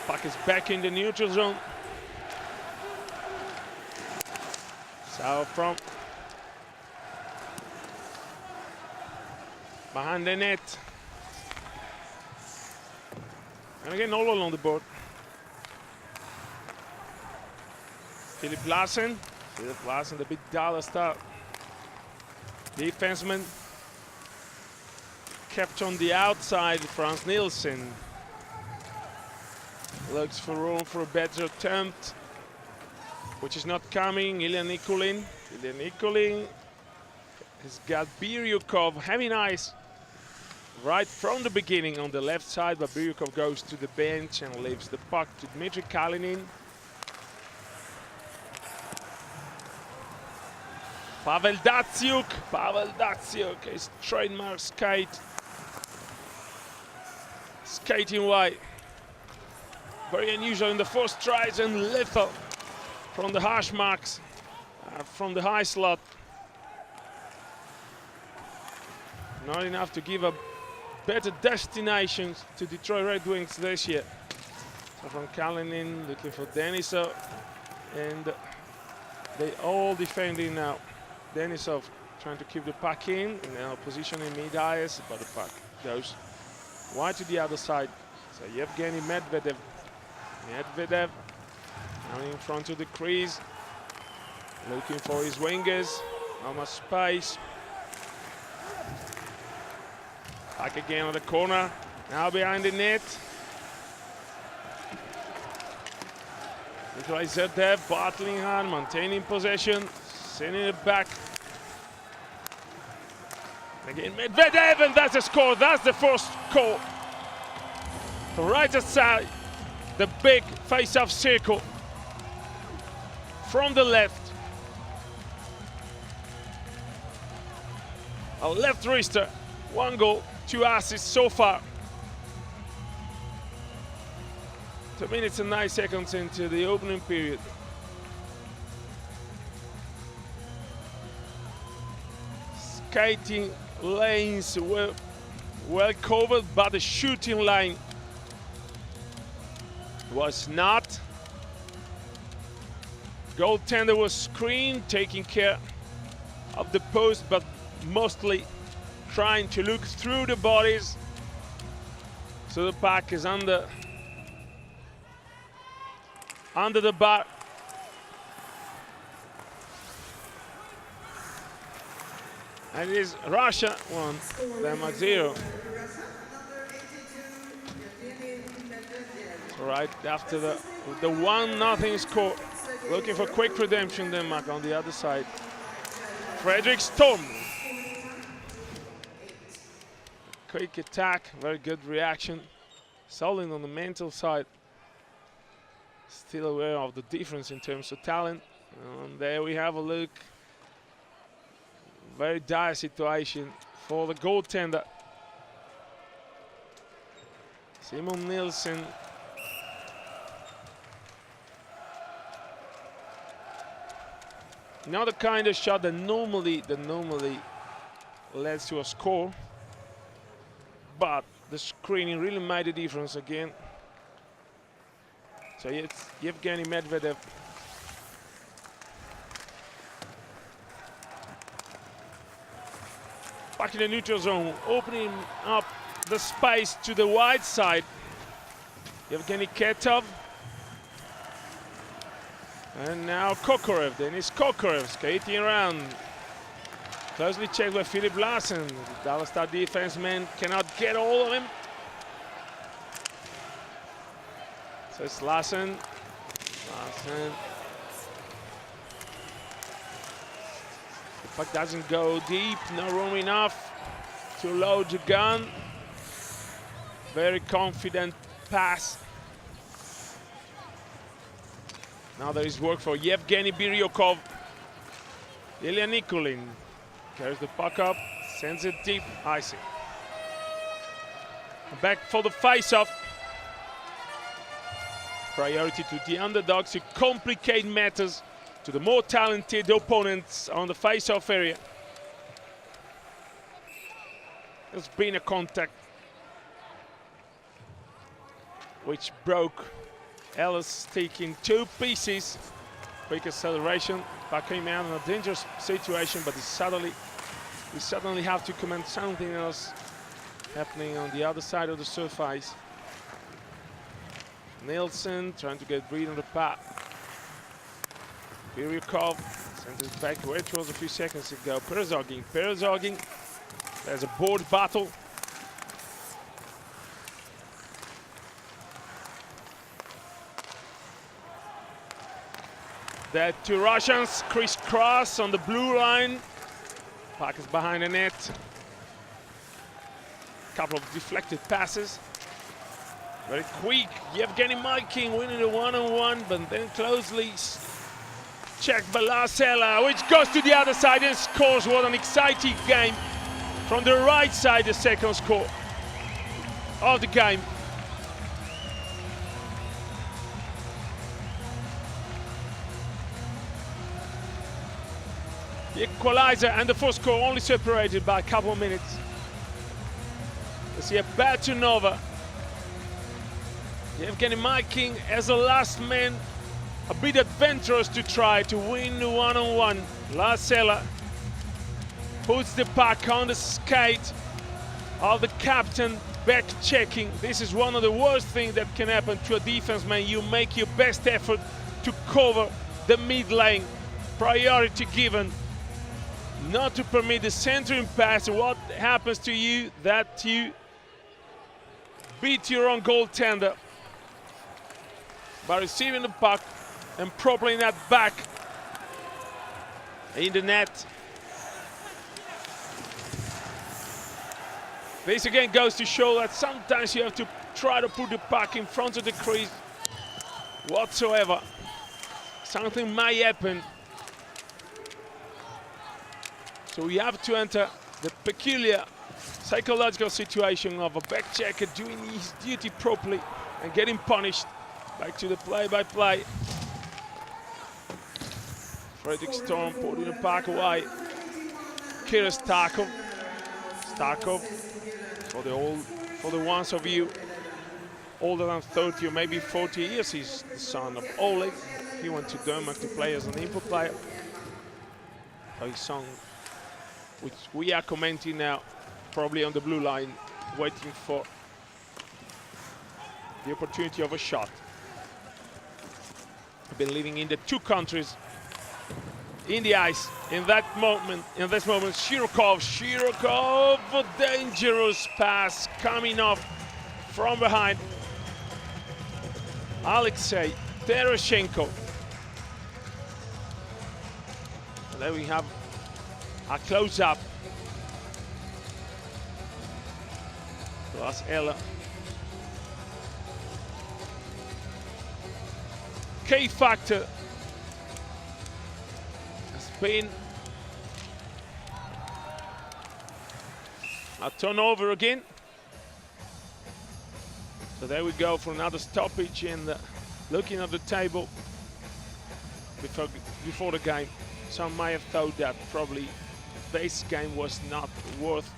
Puck is back in the neutral zone. So from behind the net. And again, all along the board. Philip Larsen, the big dollar star defenseman, kept on the outside. Frans Nielsen looks for room for a better attempt, which is not coming. Ilya Nikulin has got Biryukov having eyes right from the beginning on the left side, but Biryukov goes to the bench and leaves the puck to Dmitry Kalinin. Pavel Datsyuk, his trademark skating wide. Very unusual in the first tries and lethal from the hash marks, from the high slot. Not enough to give a better destinations to Detroit Red Wings this year. So from Kalinin looking for Denisov, and they all defending now. Denisov trying to keep the puck in, now positioning mid-ice, but the puck goes wide to the other side. So Yevgeny Medvedev now in front of the crease, looking for his wingers, not much space. Back again on the corner, now behind the net. Nikolai Zerdev battling hard, maintaining possession, sending it back. Again, Medvedev, and that's a score. That's the first goal. The right side, the big face-off circle from the left. A left wrister, 1 goal, 2 assists so far. 2 minutes and 9 seconds into the opening period. Skating lanes were well covered, but the shooting line was not. Goaltender was screened, taking care of the post, but mostly trying to look through the bodies. So the puck is under the bar. And it is Russia 1, Denmark 0. Right after the 1-0 score, looking for quick redemption, Denmark on the other side. Fredrik Storm. Quick attack, very good reaction. Solid on the mental side. Still aware of the difference in terms of talent. And there we have a look. Very dire situation for the goaltender. Simon Nielsen. Not the kind of shot that normally leads to a score, but the screening really made a difference again. So it's Yevgeny Medvedev. Back in the neutral zone, opening up the space to the wide side. Yevgeny Ketov. And now Kokorev, Denis Kokorev skating around. Closely checked by Philip Larsen. The Dallas Star defenseman cannot get all of him. So it's Larsen. The puck doesn't go deep, no room enough to load the gun. Very confident pass. Now there is work for Yevgeny Biryukov. Ilya Nikulin carries the puck up, sends it deep, icing. Back for the face-off. Priority to the underdogs to complicate matters to the more talented opponents on the face-off area. There's been a contact which broke Ellis taking 2 pieces. Quick acceleration. Puck came out in a dangerous situation, but we suddenly have to command something else happening on the other side of the surface. Nielsen trying to get rid of the puck. Biryukov sends it back where it was a few seconds ago. Perezogin. There's a board battle. The 2 Russians crisscross on the blue line. Puck is behind the net. Couple of deflected passes. Very quick. Yevgeny Malkin winning the one-on-one, but then closely checked by Lasela, which goes to the other side and scores. What an exciting game. From the right side, the second score of the game. The equalizer and the first score only separated by a couple of minutes. Let's see a bad turnover. Yevgeny Malkin as the last man, a bit adventurous to try to win the one-on-one. Lasela puts the puck on the skate of the captain, back checking. This is one of the worst things that can happen to a defenseman. You make your best effort to cover the mid lane. Priority given. Not to permit the centering pass. What happens to you that you beat your own goaltender by receiving the puck and propelling that back in the net. This again goes to show that sometimes you have to try to put the puck in front of the crease whatsoever. Something might happen. So we have to enter the peculiar psychological situation of a back checker doing his duty properly and getting punished. Back to the play-by-play. Fredrik Storm putting the puck away. Kira Starkov. For the ones of you older than 30 or maybe 40 years, he's the son of Oleg. He went to Denmark to play as an import player. His son, which we are commenting now, probably on the blue line, waiting for the opportunity of a shot. I've been living in the 2 countries in the ice in this moment. Shirokov, a dangerous pass coming off from behind. Alexei Teroshenko. And then we have a close-up. Plus Ella. K factor has been a turnover again. So there we go for another stoppage, and looking at the table before the game, some might have thought that probably this game was not worth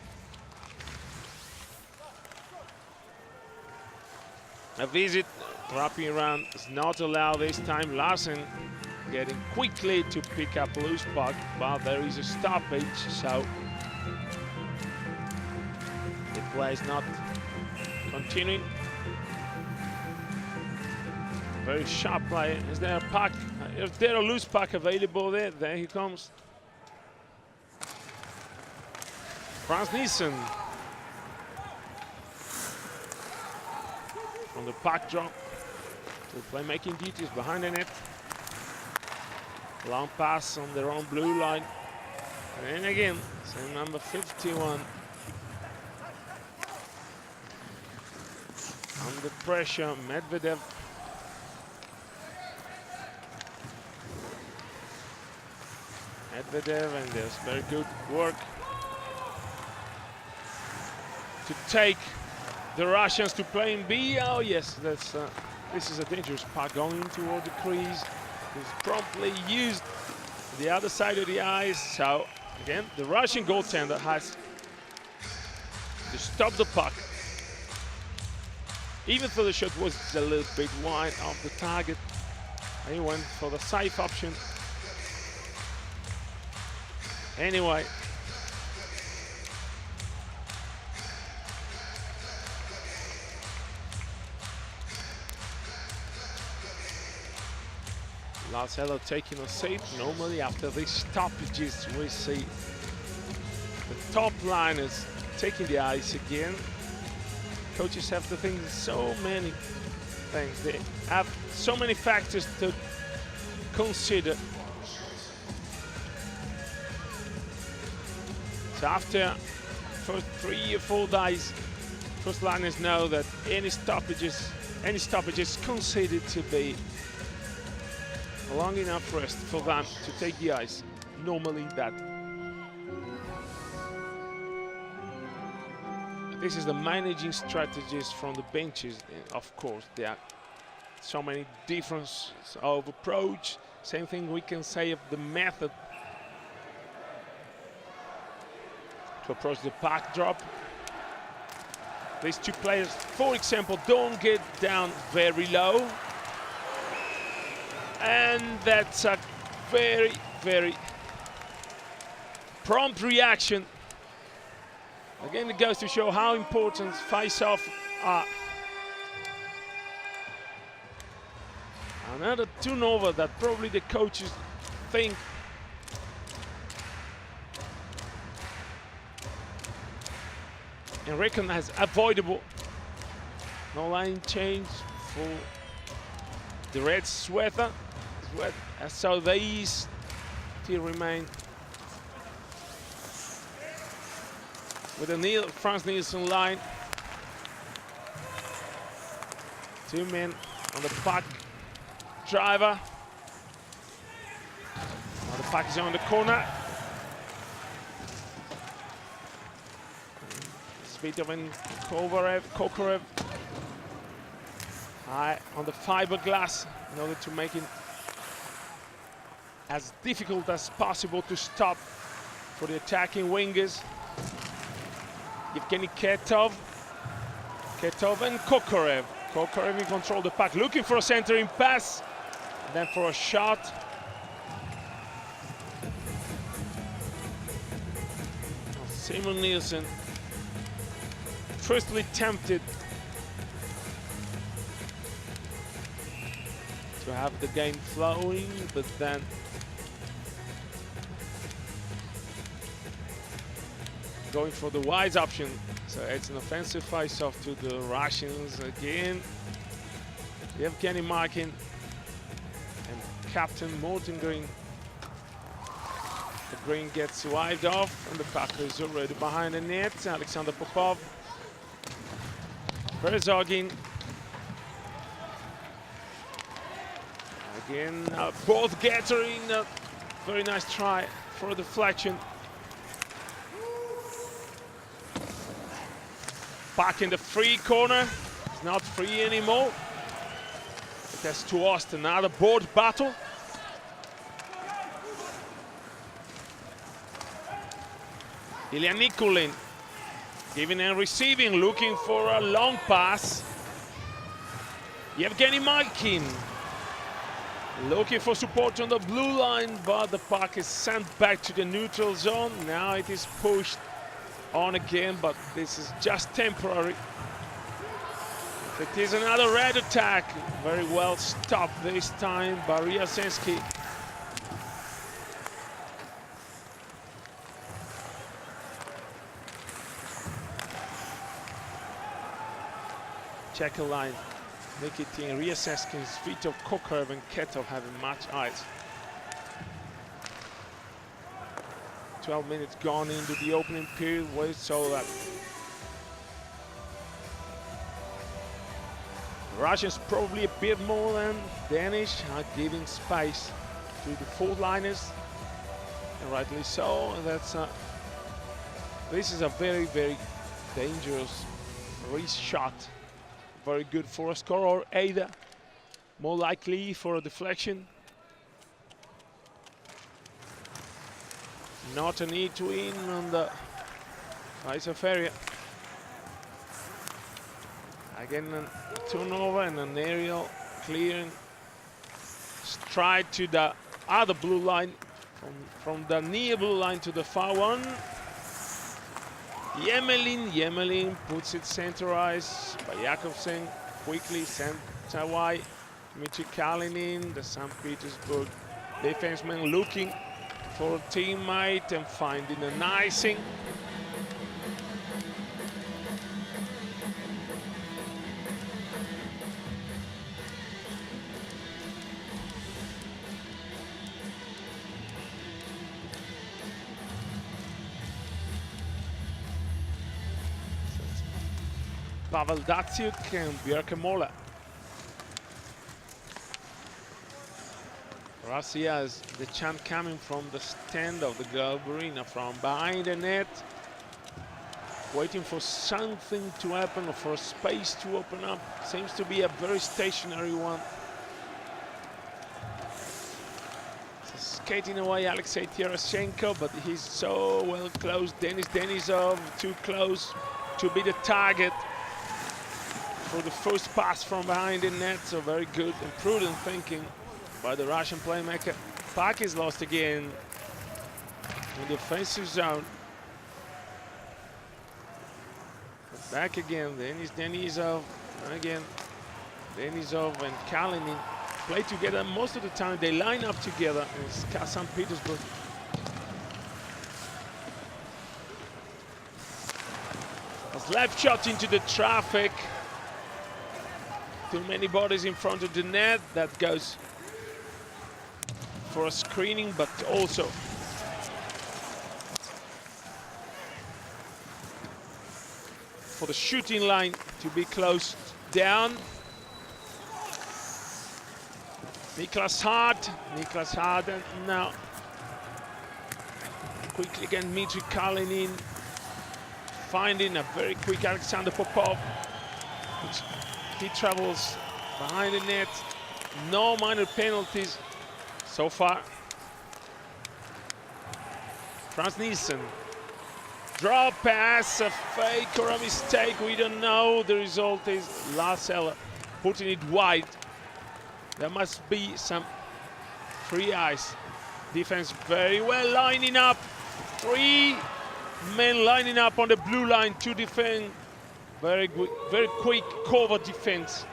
a visit. Wrapping around is not allowed this time. Larsen getting quickly to pick up a loose puck, but there is a stoppage, so the play is not continuing. Very sharp play. Is there a puck? Is there a loose puck available there? There he comes. Franz Nielsen on the puck drop. To playmaking duties behind the net. Long pass on their own blue line. And again, same number 51. Under pressure, Medvedev. And there's very good work to take the Russians to play in B. Oh yes, that's this is a dangerous puck going toward the crease. It's promptly used the other side of the ice. So again, the Russian goaltender has to stop the puck even though the shot was a little bit wide of the target. He went for the safe option. Anyway, Marcelo taking a seat. Normally after these stoppages we see the top liners taking the ice again. Coaches have to think so many things. They have so many factors to consider. So after first 3 or 4 days, first liners know that any stoppages considered to be long enough rest for them to take the ice. Normally that. This is the managing strategies from the benches. Of course, there are so many differences of approach. Same thing we can say of the method to approach the puck drop. These two players, for example, don't get down very low. And that's a very, very prompt reaction. Again, it goes to show how important face-off are. Another turnover that probably the coaches think and reckon as avoidable. No line change for the red sweater. So they still remain with the Franz Nielsen line. 2 men on the puck driver. Now the puck is on the corner. Svitov and Kokorev high on the fiberglass in order to make it as difficult as possible to stop for the attacking wingers. Evgeny Ketov and Kokorev. Kokorev in control of the puck, looking for a centering pass, and then for a shot. Simon Nielsen, firstly tempted to have the game flowing, but then going for the wise option. So it's an offensive face-off to the Russians again. Evgeny Markin and captain Morten Green. The Green gets wiped off and the puck is already behind the net. Alexander Popov. Berezogin. Again, both Gathering. Very nice try for a deflection. Back in the free corner. It's not free anymore. It has to Ost, another board battle. Ilya Nikulin giving and receiving, looking for a long pass. Evgeny Malkin looking for support on the blue line, but the puck is sent back to the neutral zone. Now it is pushed on again, but this is just temporary. It is another red attack. Very well stopped this time by Ryazensky. Checker line. Nikitin, Ryazensky, Svitov, Kokorev and Ketov having much ice. 12 minutes gone into the opening period. We saw that the Russians probably a bit more than Danish are giving space to the forward liners, and rightly so. And that's this is a very, very dangerous wrist shot. Very good for a score, or either more likely for a deflection. Not a need to win on the face-off area. Again, a turnover and an aerial clearing. Stride to the other blue line, from the near blue line to the far one. Yemelin puts it centerized by Jakobsen, quickly center wide. Dmitry Kalinin, the St. Petersburg defenseman, looking for a teammate and finding an icing. Pavel Datsyuk and Björke Mola. Russia has the chant coming from the stand of the Globe Arena, from behind the net, waiting for something to happen or for a space to open up. Seems to be a very stationary one. So skating away Alexei Terashenko, but he's so well close. Denis Denisov too close to be the target for the first pass from behind the net. So very good and prudent thinking by the Russian playmaker. Puck is lost again in the offensive zone. But back again, Denis Denisov, and again Denisov and Kalinin play together most of the time. They line up together in St. Petersburg. A slap shot into the traffic. Too many bodies in front of the net. That goes for a screening, but also for the shooting line to be closed down. Niklas Hard, and now quickly again Dmitry Kalinin, finding a very quick Alexander Popov. He travels behind the net. No minor penalties so far. Franz Nielsen. Draw pass, a fake or a mistake, we don't know. The result is Larsell putting it wide. There must be some free ice. Defense very well lining up. 3 men lining up on the blue line to defend. Very good, very quick cover defense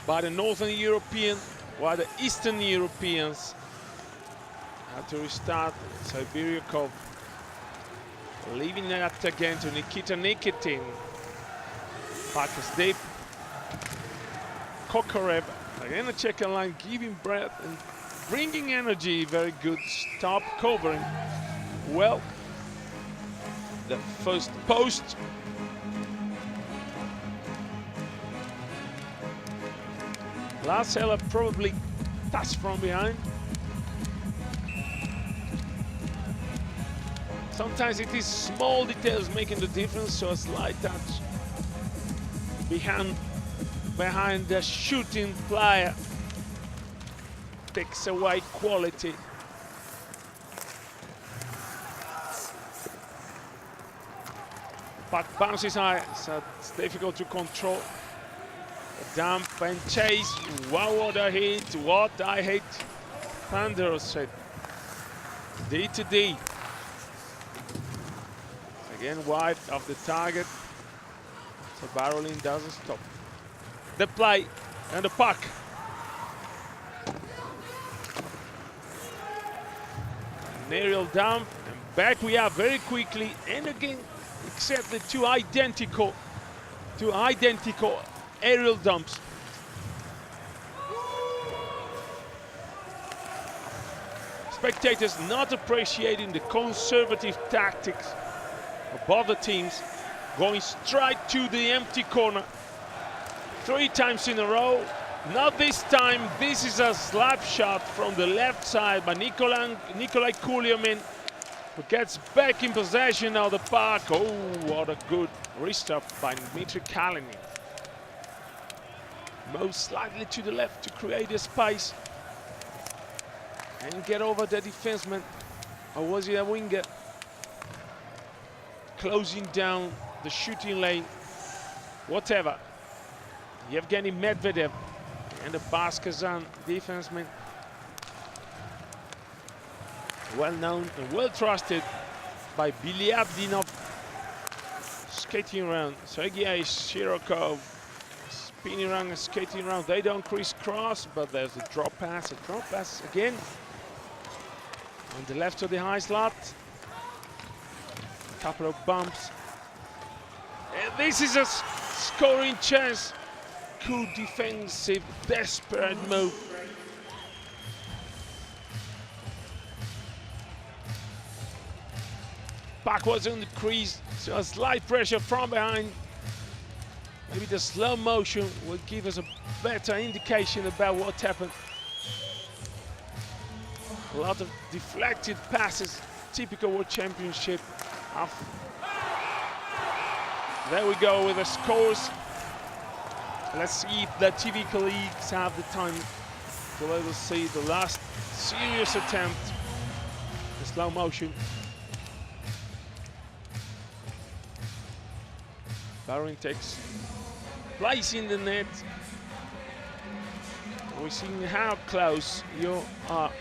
by the Northern European, while the Eastern Europeans had to restart. Siberyakov leaving that again to Nikita Nikitin. Puck is deep. Kokorev again, a checker line, giving breath and bringing energy. Very good stop, covering well the first post. Larsell probably touched from behind. Sometimes it is small details making the difference, so a slight touch behind the shooting player takes away quality. Puck bounces high, so it's difficult to control. A dump and chase. Wow, what a hit! What I hate. Thunder said. D to D. Again, wide of the target. So barreling doesn't stop. The play and the puck. An aerial dump, and back we are very quickly, and again, except the two identical aerial dumps. Spectators not appreciating the conservative tactics of both the teams, going straight to the empty corner 3 times in a row. Not this time. This is a slap shot from the left side by Nikolai Kulyamin, who gets back in possession of the puck. Oh, what a good restart by Dmitry Kalinin. Moves slightly to the left to create a space and get over the defenseman. Or was he a winger? Closing down the shooting lane. whatever. Yevgeny Medvedev and the Baskazan defenseman, well known and well trusted by Bilyardinov, skating around. Sergei Shirokov spinning around and skating around. They don't crisscross, but there's a drop pass again on the left of the high slot. A couple of bumps. And this is a scoring chance. Good defensive, desperate move. Backwards on the crease, so a slight pressure from behind. Maybe the slow motion will give us a better indication about what happened. A lot of deflected passes, typical World Championship. There we go with the scores. Let's see if the TV colleagues have the time to let us see the last serious attempt, the slow motion. Baron takes place in the net. We're seeing how close you are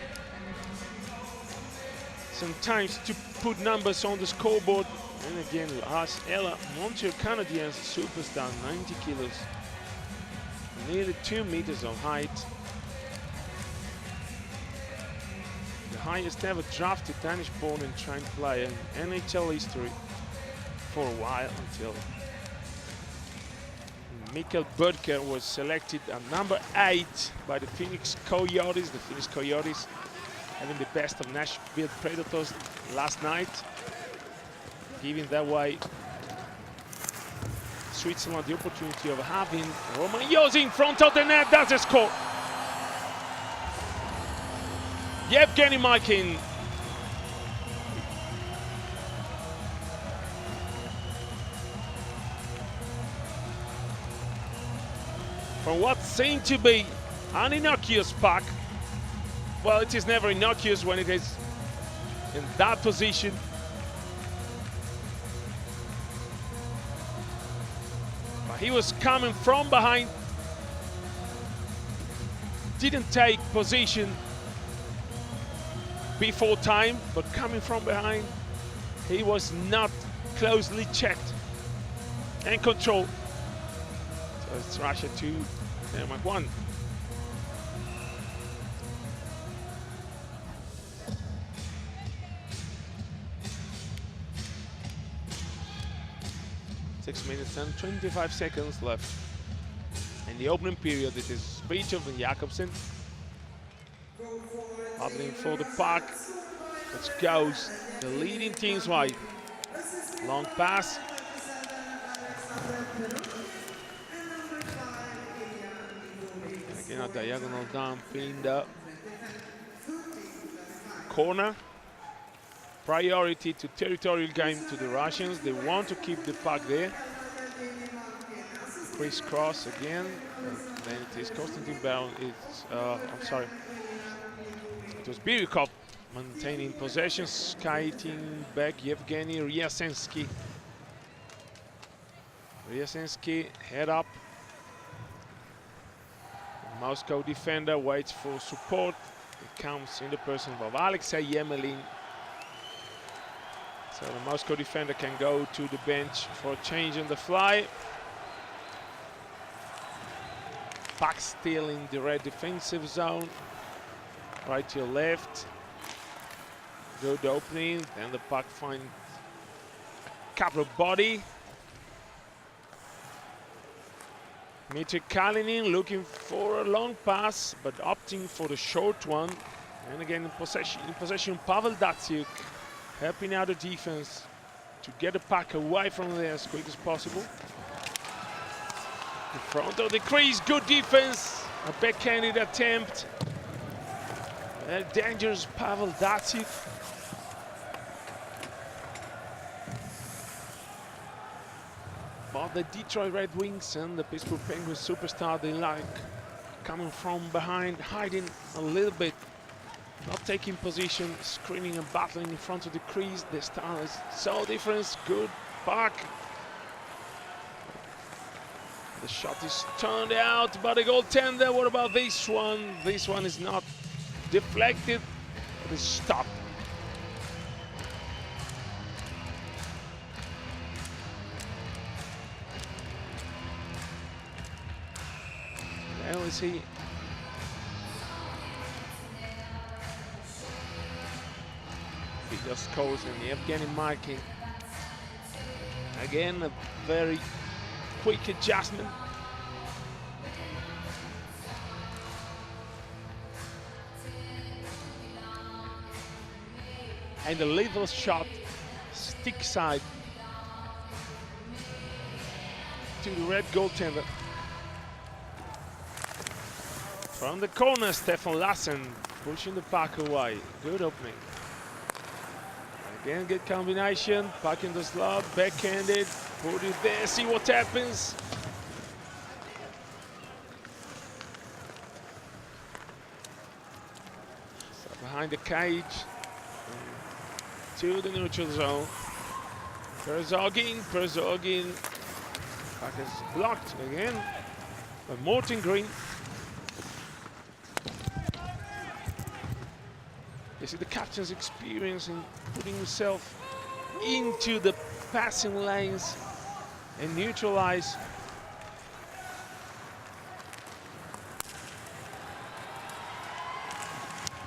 sometimes to put numbers on the scoreboard. And again, Lars Ella, Montreal Canadiens superstar, 90 kilos, nearly 2 meters of height. The highest ever drafted Danish-born and trained player in NHL history for a while, until Mikkel Bødker was selected at number 8 by the Phoenix Coyotes. The Phoenix Coyotes having the best of Nashville Predators last night, giving that way Switzerland the opportunity of having Roman Josi in front of the net. That's a score. Yevgeny Malkin. From what seemed to be an innocuous puck, well, it is never innocuous when it is in that position. But he was coming from behind, didn't take position before time, but coming from behind, he was not closely checked and controlled. So it's Russia 2, Denmark 1. Six minutes and 25 seconds left in the opening period. It is Fritjof and Jakobsen battling for the puck, which goes the leading team's way. Long pass. And again, a diagonal dump in the corner. Priority to territorial game to the Russians. They want to keep the puck there. Crisscross again. And then it is Konstantin Baron. I'm sorry. It was Birikov maintaining possession, skating back. Yevgeny Ryasensky. Ryasensky head up. The Moscow defender waits for support. It comes in the person of Alexei Yemelin. So the Moscow defender can go to the bench for a change on the fly. Puck still in the red defensive zone. Right to your left. Good opening. Then the puck finds a couple of body. Dmitry Kalinin looking for a long pass, but opting for the short one. And again in possession Pavel Datsyuk, helping out the defense to get the puck away from there as quick as possible. In front of the crease, good defense, a backhanded attempt. A dangerous Pavel Datsyuk. But the Detroit Red Wings and the Pittsburgh Penguins superstar, they like coming from behind, hiding a little bit, not taking position, screening and battling in front of the crease. The style is so different. Good puck. The shot is turned out by the goaltender. What about this one? This one is not deflected, it is stopped. There we see. He just goes and Evgeny Malkin. Again, a very quick adjustment. And a little shot, stick side to the red goaltender. From the corner, Stefan Lassen pushing the puck away. Good opening. Again, good combination. Puck in the slot, backhanded. Put it there, see what happens. So behind the cage. To the neutral zone. Perzogin. Puck is blocked again by Morten Green. You see the captain's experience in putting himself into the passing lanes and neutralize.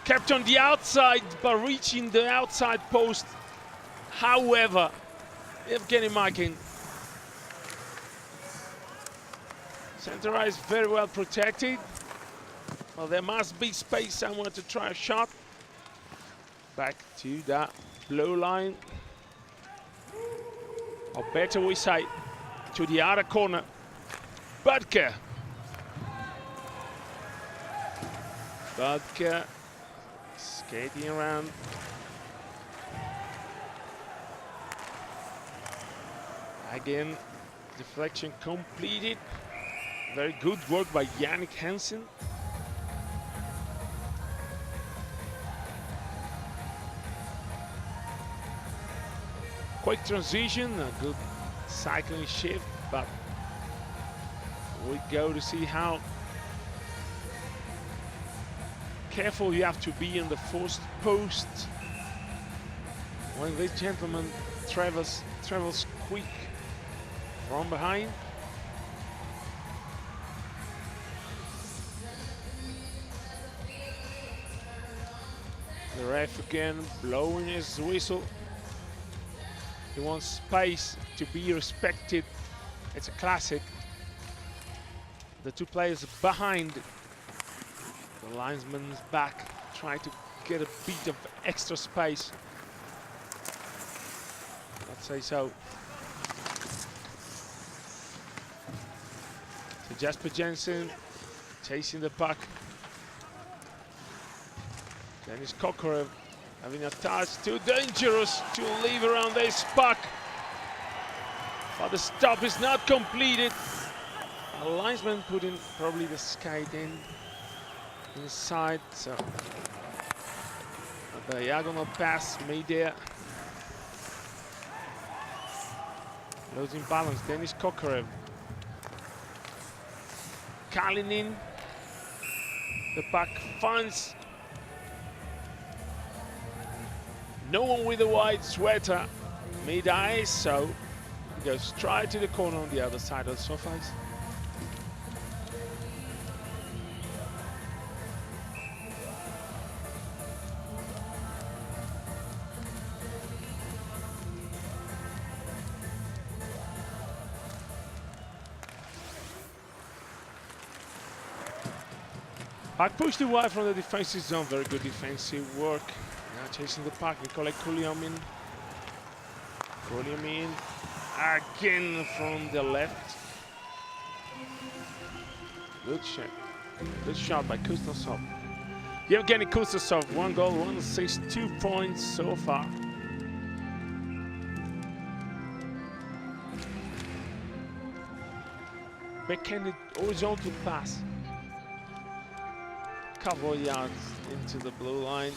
Kept on the outside by reaching the outside post. However, Evgeny Malkin. Center ice very well protected. Well, there must be space somewhere to try a shot. Back to that blue line. Or better we say, to the other corner. Budke. Skating around. Again, deflection completed. Very good work by Jannik Hansen. Quick transition, a good cycling shift, but we go to see how careful you have to be in the first post when this gentleman travels quick from behind. The ref again blowing his whistle. He wants space to be respected. It's a classic. The two players behind. The linesman's back, trying to get a bit of extra space. Let's say so. So Jasper Jensen chasing the puck. Dennis Kokorev having a touch, too dangerous to leave around this puck. But the stop is not completed. The linesman putting probably the skate inside, so a diagonal pass made there. Losing balance, Dennis Kokorev. Kalinin. The puck finds no one with a white sweater, mid-ice, so he goes straight to the corner on the other side of the soft ice. Puck pushed away from the defensive zone, very good defensive work. Now chasing the puck, Nikolai Kulyamin. Kulyamin again from the left. Good shot. Good shot by Kuznetsov. Yevgeny Kuznetsov, 1 goal, 1 assist, 2 points so far. Backhanded horizontal pass. Couple of yards into the blue line.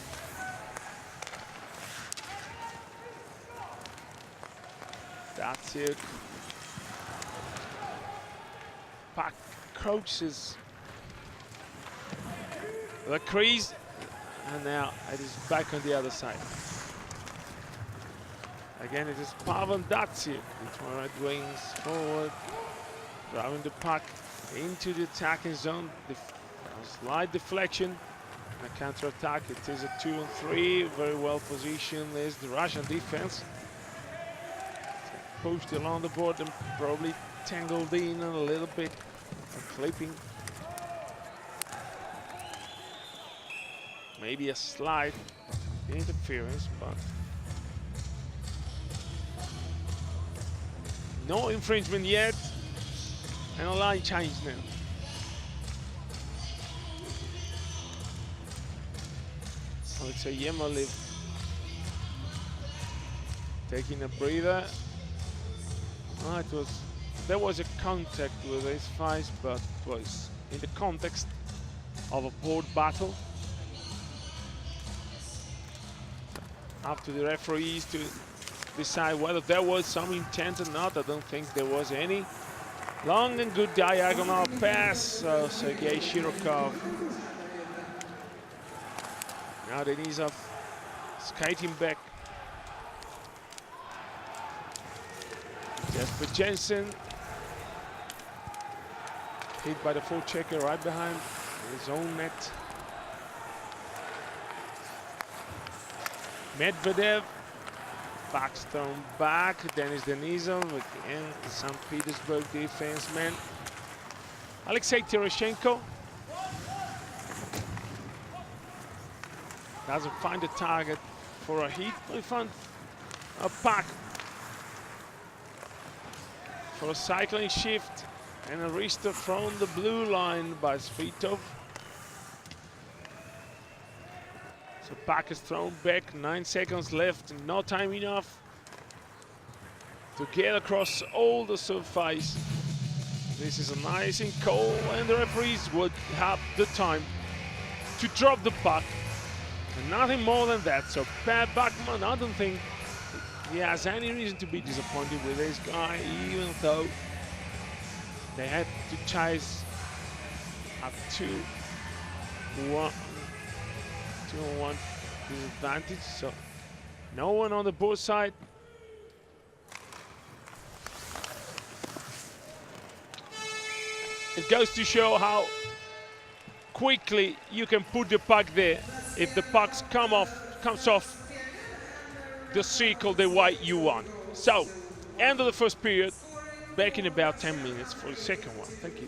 That's it. puck coaches the crease, and now it is back on the other side. Again, it is Pavan Datsi. Detroit Red Wings forward, driving the puck into the attacking zone. A slight deflection, and a counter-attack. It is a 2-on-3, very well positioned is the Russian defense. Pushed along the board and probably tangled in a little bit, clipping. Maybe a slight interference, but no infringement yet, and a line change now. It's a Yemaliv taking a breather. There was a contact with his face, but it was in the context of a board battle. Up to the referees to decide whether there was some intent or not. I don't think there was any. Long and good diagonal pass, Sergei Shirokov. Now Denisov skating back. Jesper Jensen hit by the forechecker right behind his own net. Medvedev, backs thrown back. Denis Denisov again, the St. Petersburg defenseman. Alexei Tereshchenko doesn't find a target for a hit, but he found a puck for a cycling shift and a restart from the blue line by Svitov. So puck is thrown back, 9 seconds left, no time enough to get across all the surface. This is a nice and cold, and the referees would have the time to drop the puck, and nothing more than that. So Pat Bachman, I don't think he has any reason to be disappointed with this guy, even though they had to chase a 2-1 disadvantage. So no one on the board side. It goes to show how quickly you can put the puck there if the puck comes off the circle the way you want. So, end of the first period, back in about 10 minutes for the second one. Thank you.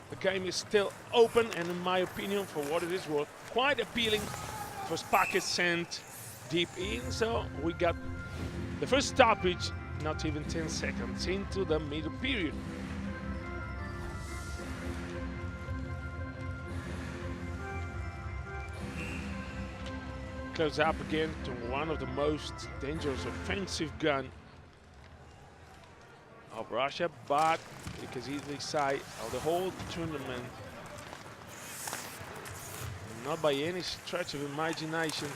The game is still open, and in my opinion, for what it is worth, quite appealing. First puck is sent deep in, so we got the first stoppage not even 10 seconds into the middle period. Close up again to one of the most dangerous offensive gun of Russia, but you can easily say of the whole tournament, not by any stretch of imagination,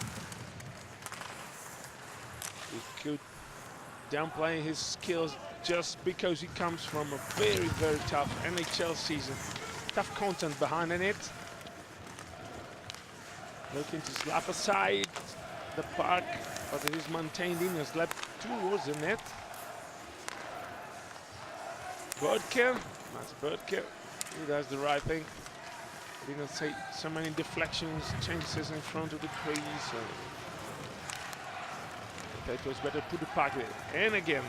he could downplay his skills just because he comes from a very, very tough NHL season. Tough content behind the net. Looking to slap aside the puck, but it is maintained in and slapped towards the net. Brodker, that's Brodker, he does the right thing. Didn't say so many deflections, chances in front of the crease. So it was better to put the puck there. And again,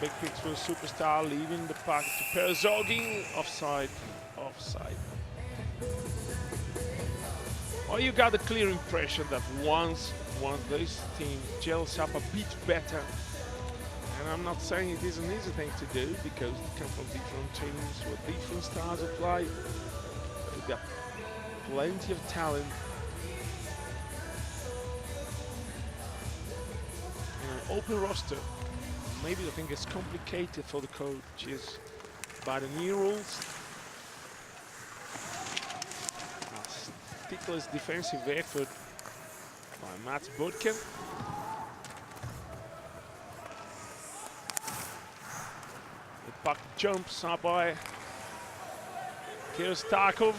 big pitch for a superstar, leaving the puck to Perezogin. Offside, offside. Well, you got a clear impression that once this team gels up a bit better, and I'm not saying it is an easy thing to do because they come from different teams with different styles of play. We've got plenty of talent. And an open roster maybe I think it's complicated for the coaches by the new rules. Stickless defensive effort by Mats Butken. The puck jumps up by Kirill Starkov.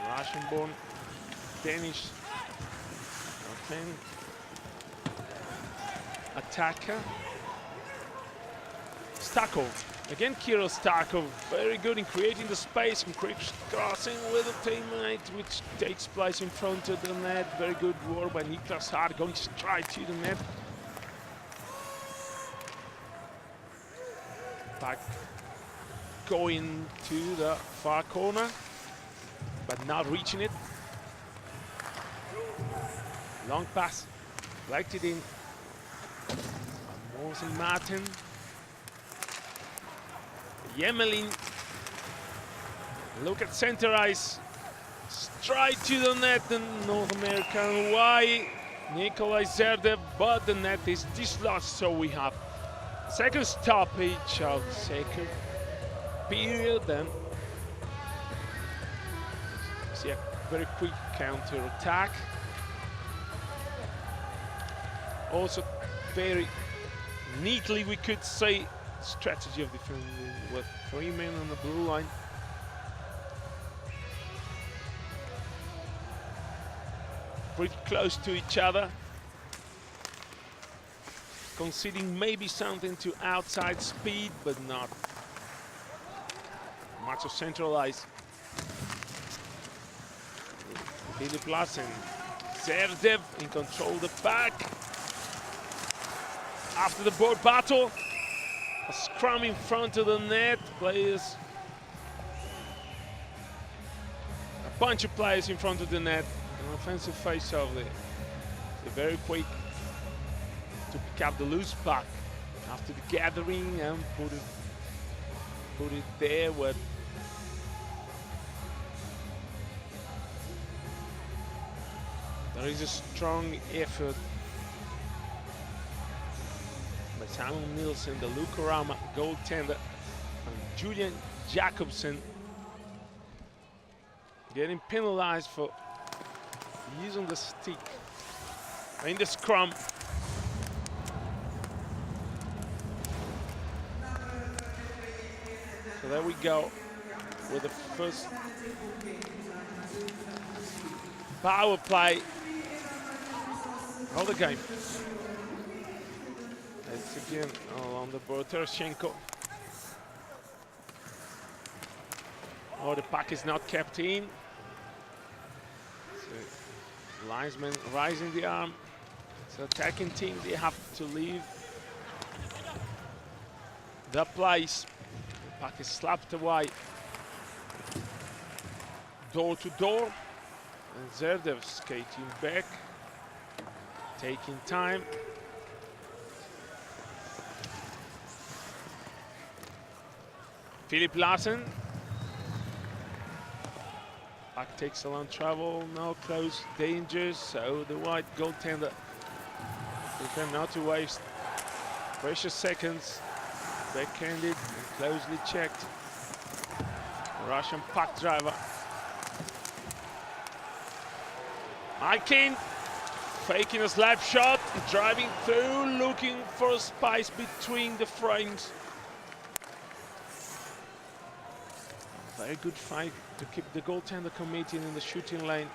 Russian-born Danish attacker. Stockholm. Again, Kirill Starkov, very good in creating the space and crossing with a teammate, which takes place in front of the net. Very good work by Niklas Hart, going straight to the net. Back going to the far corner, but not reaching it. Long pass, deflected in. Morsen Martin. Yemelin, look at center ice, straight to the net, the North American Y, Nikolai Zerdev, but the net is dislodged, so we have second stoppage of second period, then see a very quick counter attack. Also very neatly, we could say, strategy of defending with 3 men on the blue line. Pretty close to each other. Conceding maybe something to outside speed, but not much of centralized. Philip Larsen, Zerdev in control of the pack. After the board battle, a scrum in front of the net. Players, a bunch of players in front of the net. An offensive face-off there. So very quick to pick up the loose puck after the gathering and put it there where there is a strong effort by Simon Nielsen, the Lukarama goaltender, and Julian Jacobsen getting penalized for using the stick in the scrum. So there we go with the first power play of the game. It's again on the board, Tereshchenko. Oh, the puck is not kept in. So, linesman rising the arm. So attacking team, they have to leave the place. The puck is slapped away. Door to door. And Zerdev skating back, taking time. Philip Larsen. Puck takes a long travel, no close dangers, so the white goaltender prefer not to waste precious seconds. Backhanded and closely checked. Russian puck driver. Malkin faking a slap shot, driving through, looking for a space between the frames. Very good fight to keep the goaltender committed in the shooting lane.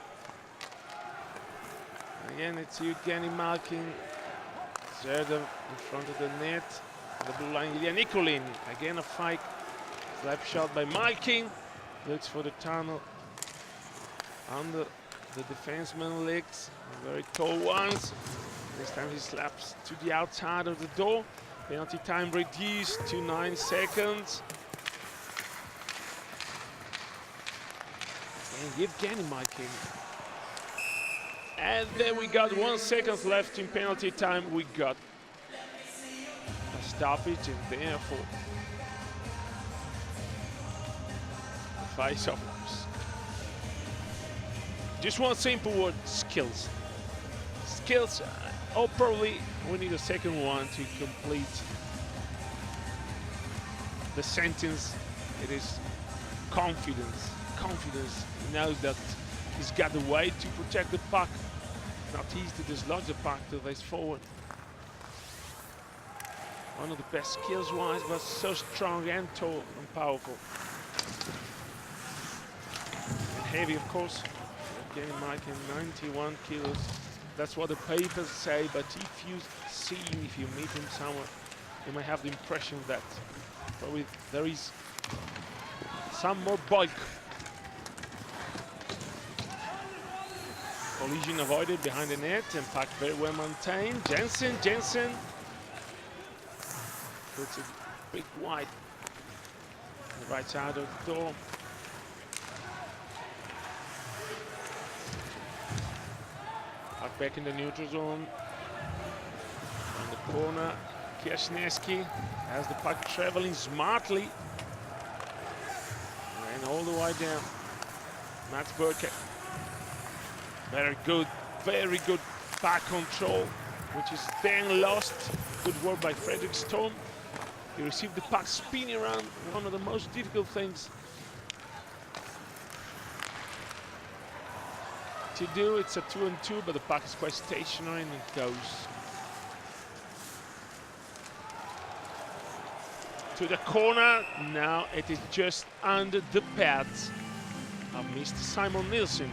Again, it's Evgeny Malkin. Zerdev in front of the net. The blue line, Ilya Nikulin. Again, a fight. Slap shot by Malkin. Looks for the tunnel under the defenseman legs. Very tall ones. This time he slaps to the outside of the door. Penalty time reduced to 9 seconds. And Evgeny Malkin. And then we got 1 second left in penalty time. We got a stoppage, and therefore face-off. Just one simple word: skills. Skills, or probably we need a second one to complete the sentence. It is confidence. Confidence. He knows that he's got the way to protect the puck. Not easy to dislodge the puck to this forward. One of the best skills-wise, but so strong and tall and powerful. And heavy, of course. Again, Mike, in 91 kilos. That's what the papers say, but if you see him, if you meet him somewhere, you might have the impression that probably there is some more bulk. Collision avoided behind the net and puck very well maintained. Jensen puts a big wide on the right side of the door. Puck back in the neutral zone. On the corner, Kieśniewski has the puck traveling smartly. And all the way down. Mats Burke. Very good puck control, which is then lost. Good work by Fredrik Storm. He received the puck spinning around, one of the most difficult things to do. It's a 2-on-2, but the puck is quite stationary and it goes to the corner. Now it is just under the pads of Mr. Simon Nilsson.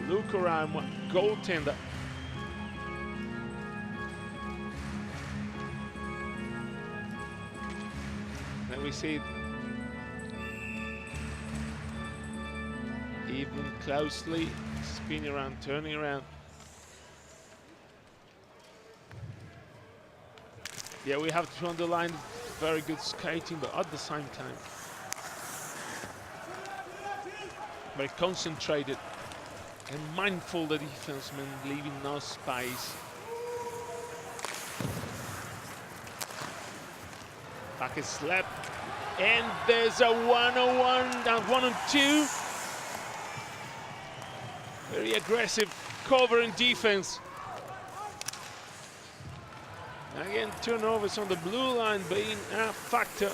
Look around, goaltender. Then we see it even closely, spinning around, turning around. Yeah, we have to underline very good skating, but at the same time, very concentrated and mindful, the defenseman, leaving no space. Puck is slapped, and there's a 1-on-1, down 1-on-2. Very aggressive covering defense. Again, turnovers on the blue line being a factor.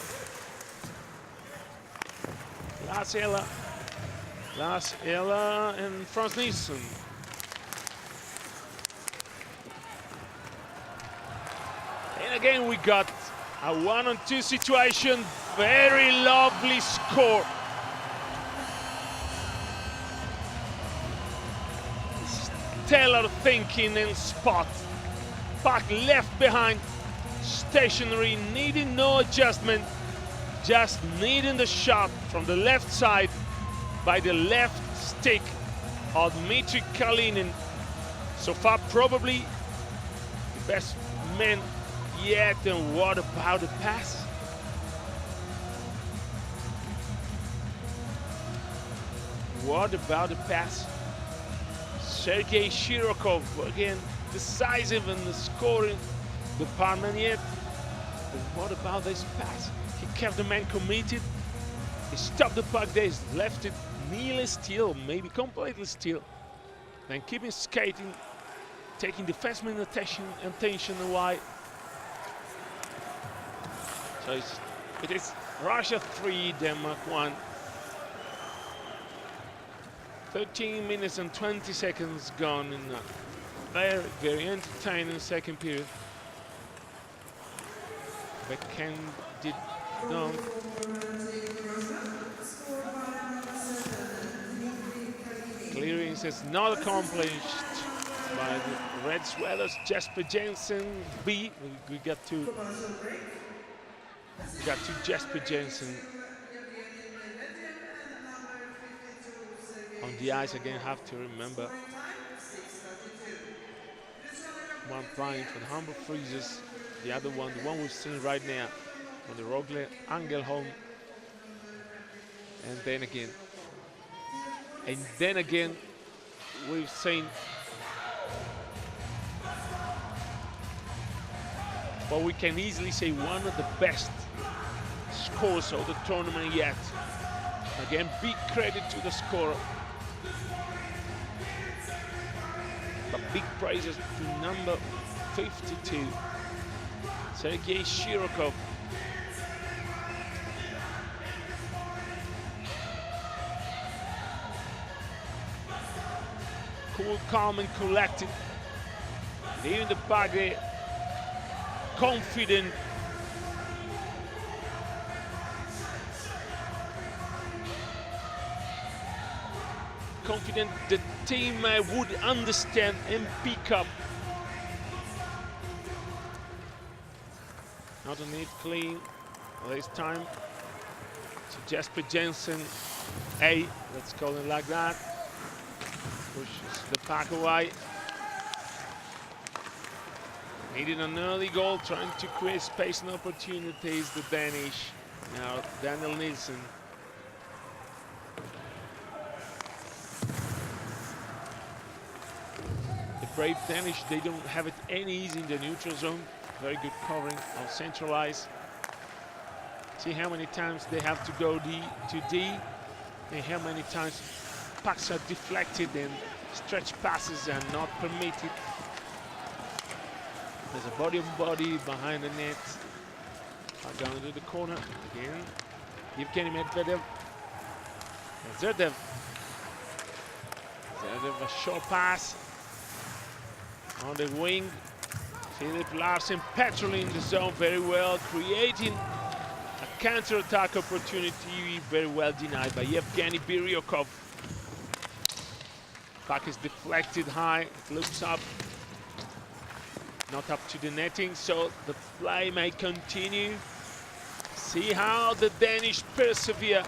Lars Eller and Frans Nielsen. And again, we got a 1-on-2 situation. Very lovely score. Stellar thinking and spot. Puck left behind, stationary, needing no adjustment, just needing the shot from the left side by the left stick of Dmitry Kalinin. So far, probably the best man yet. And what about the pass? What about the pass? Sergei Shirokov, again, decisive in the scoring department yet. But what about this pass? He kept the man committed. He stopped the puck there, he left it nearly still, maybe completely still. Then keeping skating, taking defenseman attention away. So it is Russia 3, Denmark 1. 13 minutes and 20 seconds gone in a very, very entertaining second period. Backhand did done. Clearance is not accomplished by the Red Swellers. Jesper Jensen B. We got two Jesper Jensen on the ice again. Have to remember, one playing for the Hamburg Freezers, the other one, the one we've seen right now on the Rögle Angelholm. And then again, we've seen what we can easily say one of the best scores of the tournament yet. Again, big credit to the scorer, but big praises to number 52. Sergei Shirokov. Cool, calm, and collected. Leaving the back there, confident. Confident the team would understand and pick up. Underneath clean, this time to Jesper Jensen. Let's call it like that. Pushes the pack away. Needed an early goal, trying to create space and opportunities, the Danish. Now Daniel Nielsen. The brave Danish, they don't have it any easy in the neutral zone. Very good covering on centralize. See how many times they have to go D to D, and how many times pucks are deflected and stretch passes are not permitted. There's a body on body behind the net. Down into the corner again. Evgeny Medvedev. Zerdev. Zerdev, a short pass on the wing. Philip Larsen patrolling the zone very well, creating a counter-attack opportunity, very well denied by Yevgeny Biryokov. Puck is deflected high, it loops up, not up to the netting, so the play may continue. See how the Danish persevere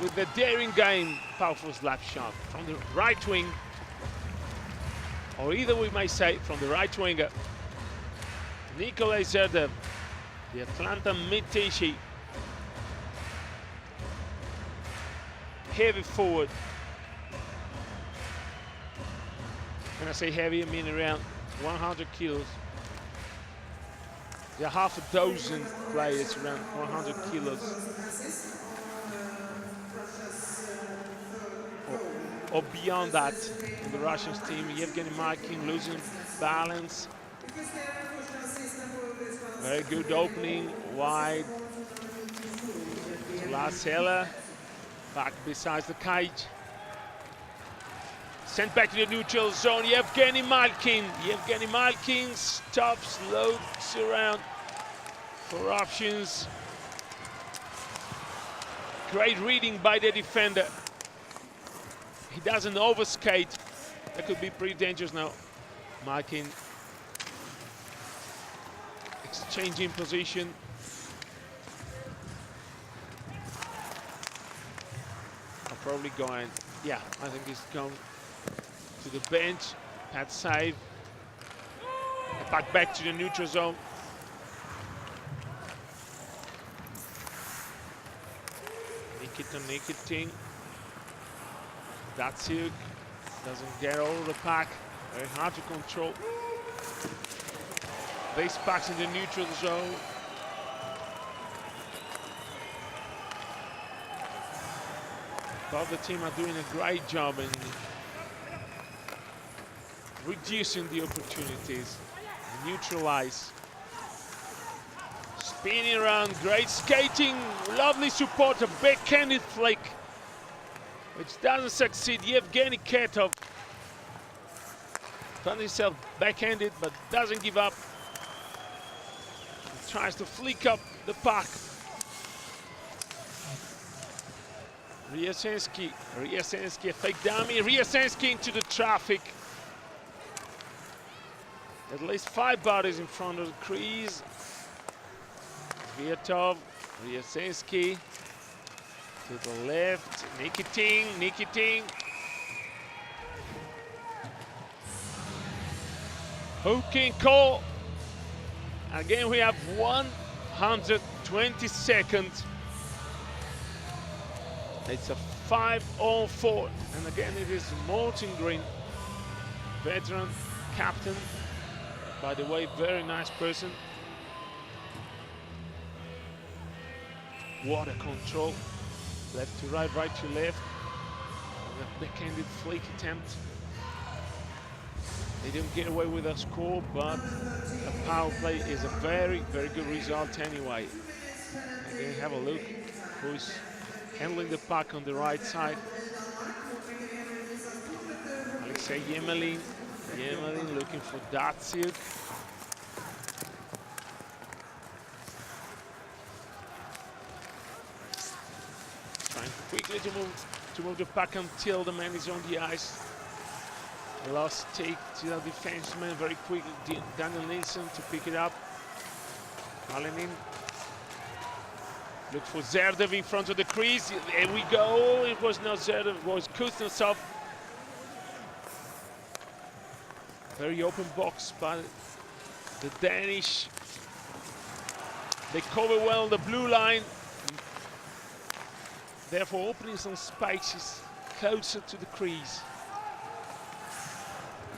with the daring game. Powerful slap shot from the right wing, or either we may say from the right winger. Nikolai Zerdev, the Atlanta mid-Tishi. Heavy forward. When I say heavy, I mean around 100 kilos. There are half a dozen players around 100 kilos. Or beyond that in the Russian team. Yevgeny Malkin losing balance. Very good opening, wide. Lars Heller, back beside the cage. Sent back to the neutral zone, Yevgeny Malkin. Yevgeny Malkin stops, looks around for options. Great reading by the defender. He doesn't overskate. That could be pretty dangerous now. Malkin exchanging position. I'll probably going, yeah, I think he's gone to the bench. Pad save. Back to the neutral zone. Nikitin. Datsuk doesn't get over the pack. Very hard to control. Base packs in the neutral zone. Both the team are doing a great job in reducing the opportunities, neutralize. Spinning around, great skating, lovely support, a backhanded flick, which doesn't succeed. Yevgeny Ketov found himself backhanded, but doesn't give up. He tries to flick up the puck. Ryasensky, a fake dummy. Ryasensky into the traffic. At least 5 bodies in front of the crease. Viatov, Ryasensky to the left. Nikitin. Hooking call. Again, we have 120 seconds. It's a 5-on-4, and again it is Morten Green, veteran captain, by the way, very nice person. What a control, left to right, right to left, and a backhanded flick attempt. They didn't get away with a score, but a power play is a very, very good result anyway. Again, have a look who's handling the puck on the right side. Alexei Yemelin. Yemelin looking for Datsuk. Trying quickly to move the puck until the man is on the ice. Lost take to the defenseman very quickly. Daniel Nilsson to pick it up. Kalinin. Look for Zerdev in front of the crease. There we go. It was not Zerdev, it was Kuznetsov. Very open box, but the Danish, they cover well the blue line. Therefore, opening some spaces closer to the crease.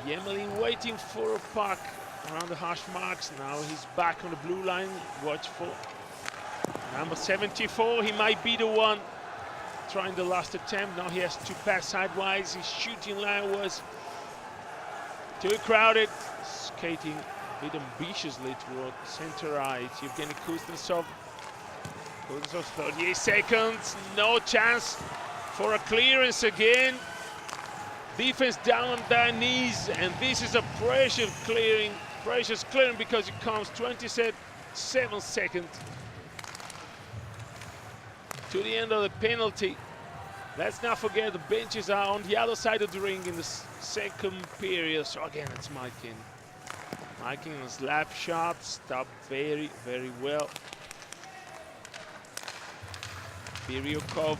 Yemelin waiting for a puck around the hash marks. Now he's back on the blue line. Watch for number 74. He might be the one trying the last attempt. Now he has to pass sideways. His shooting line was too crowded. Skating a bit ambitiously toward center right. Evgeny Kuznetsov. Kuznetsov 38 seconds. No chance for a clearance again. Defense down on their knees, and this is a precious clearing because it comes 27 seconds to the end of the penalty. Let's not forget the benches are on the other side of the ring in the second period. So again, it's Malkin. Malkin on a slap shot, stopped very, very well. Biryukov.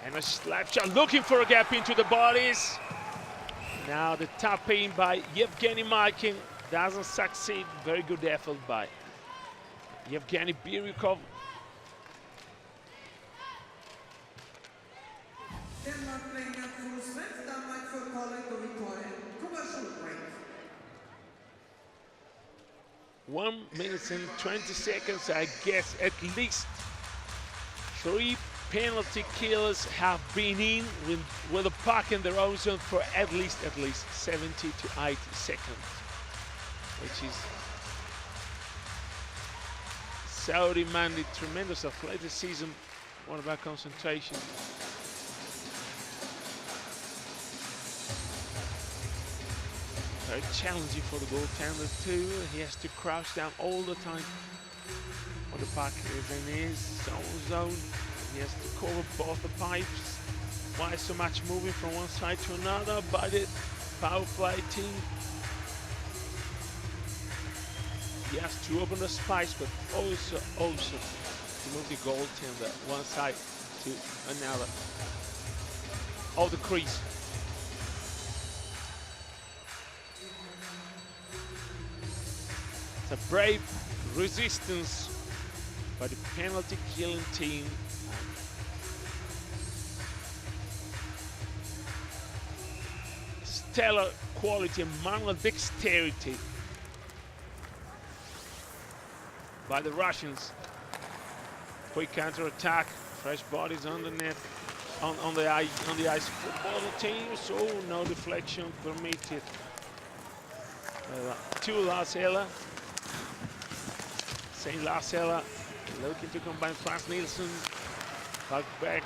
And a slap shot, looking for a gap into the bodies. Now the tap in by Yevgeny Malkin doesn't succeed. Very good effort by Yevgeny Biryukov. One minute and 20 seconds, I guess at least 3 penalty killers have been in with a puck in their own zone for at least 70 to 80 seconds, which is so demanding. Tremendous athleticism, one of our concentration. Very challenging for the goaltender too. He has to crouch down all the time when the puck is in his own zone. He has to cover both the pipes. Why so much moving from one side to another by the power play team? He has to open the space, but also to move the goaltender one side to another of the crease. It's a brave resistance by the penalty killing team. Stellar quality and manual dexterity by the Russians. Quick counter attack, fresh bodies on the net, on the ice for the team. So no deflection permitted. To Larsella. St. Larsella looking to combine Frans Nielsen. Back.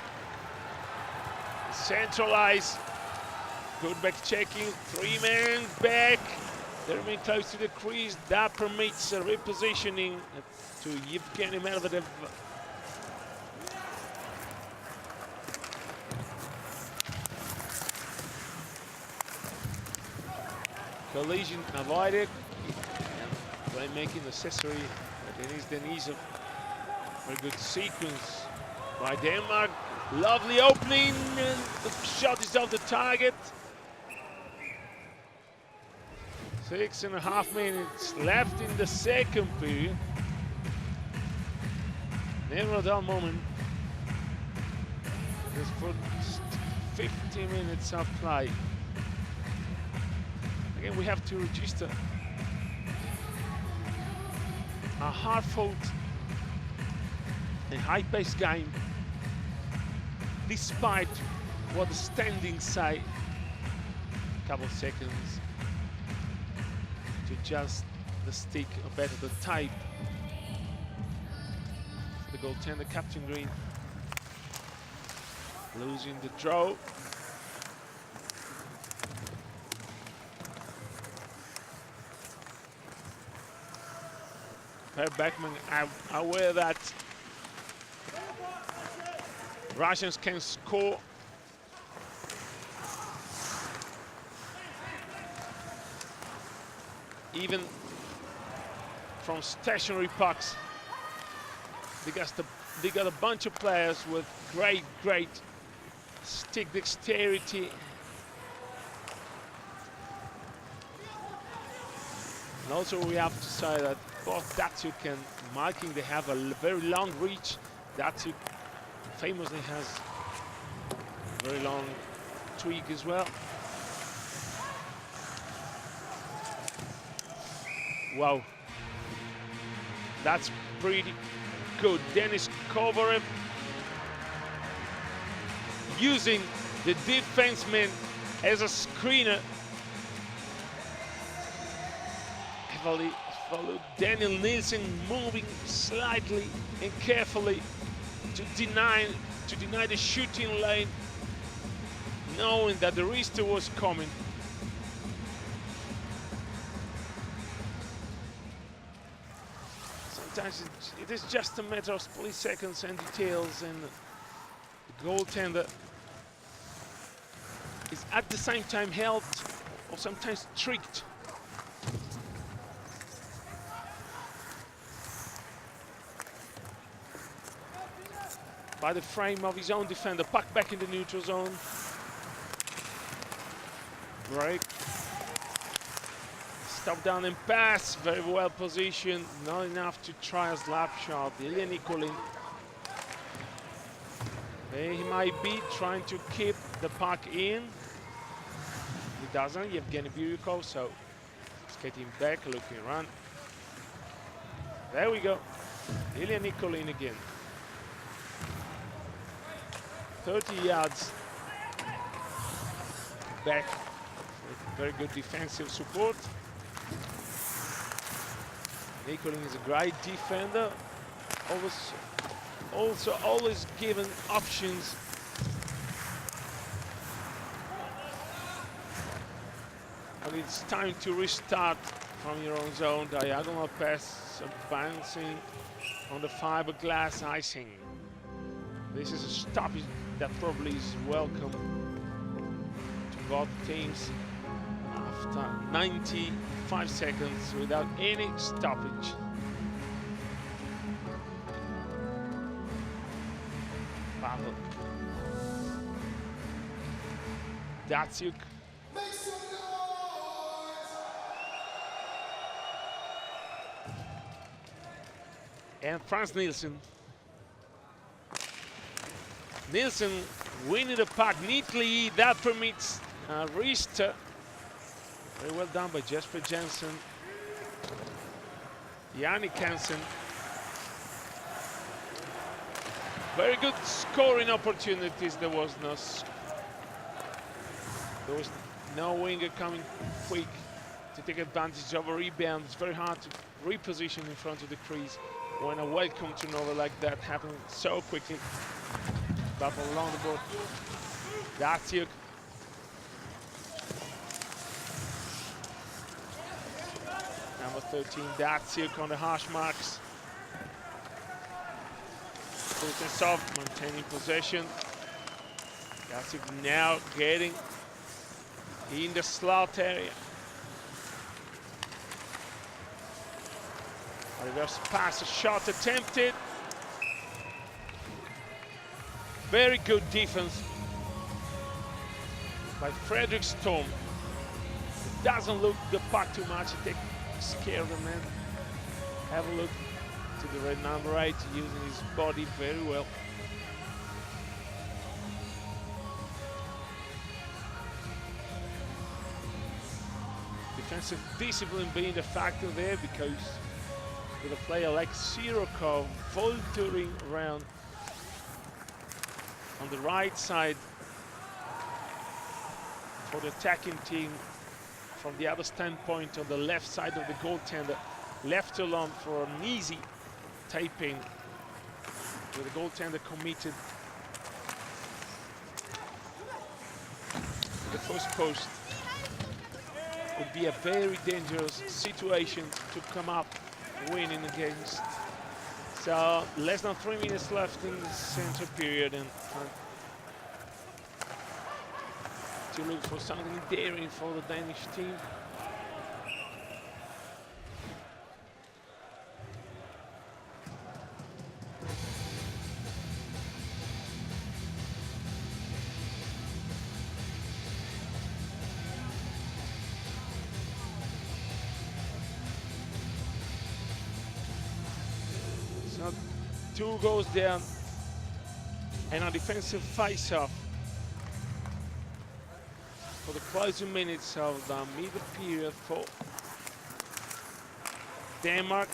Centralize. Good back checking, 3 men back. They remain close to the crease. That permits a repositioning to Yevgeny Medvedev. Collision avoided. And playmaking necessary. But Dennis Denisov. Very good sequence by Denmark. Lovely opening, and the shot is off the target. 6.5 minutes left in the second period. Never a dull moment. Just for 50 minutes of play. Again, we have to register a hard-fought and high-paced game, despite what the standings say. couple of seconds to adjust the stick, or better the type. The goaltender, Captain Green, losing the draw. Per Beckman aware that Russians can score. Even from stationary pucks. They got a bunch of players with great stick dexterity. And also we have to say that both Datsuk and Malkin, they have a very long reach. Datsuk famously has a very long twig as well. Wow, that's pretty good. Denis Kovarev using the defenseman as a screener. Heavily followed. Daniel Nielsen moving slightly and carefully to deny the shooting lane, knowing that the wrister was coming. Sometimes it is just a matter of split seconds and details, and the goaltender is at the same time helped or sometimes tricked. By the frame of his own defender. Puck back in the neutral zone. Break. Stop down and pass. Very well positioned. Not enough to try a slap shot. Ilya Nikolin. There he might be trying to keep the puck in. He doesn't. Yevgeny Biryukov, so skating back, looking around. There we go. Ilya Nikolin again. 30 yards back with very good defensive support. Nikolin is a great defender, also always given options. And it's time to restart from your own zone. Diagonal pass, bouncing on the fiberglass icing. This is a stoppage that probably is welcome to both teams after 95 seconds without any stoppage. Pavel Datsuk. And Franz Nielsen. Nielsen winning the puck neatly. That permits wrist. Very well done by Jesper Jensen. Yannick Hansen. Very good scoring opportunities. There was no winger coming quick to take advantage of a rebound. It's very hard to reposition in front of the crease when a welcome turnover like that happens so quickly. Battle along the board. Datsuk. Number 13, Datsuk on the hash marks. Kuznetsov maintaining possession. Datsuk now getting in the slot area. A reverse pass, a shot attempted. Very good defense by Fredrik Storm. It doesn't look the puck too much, it takes care of the man. Have a look to the red number 8, using his body very well. Defensive discipline being the factor there, because with a player like Sirokov volturing around on the right side, for the attacking team from the other standpoint on the left side of the goaltender, left alone for an easy tape-in with the goaltender committed to the first post. Would be a very dangerous situation to come up winning against. So less than 3 minutes left in the center period, and to look for something daring for the Danish team. So 2 goals there and a defensive face-off for the closing minutes of the middle period for Denmark.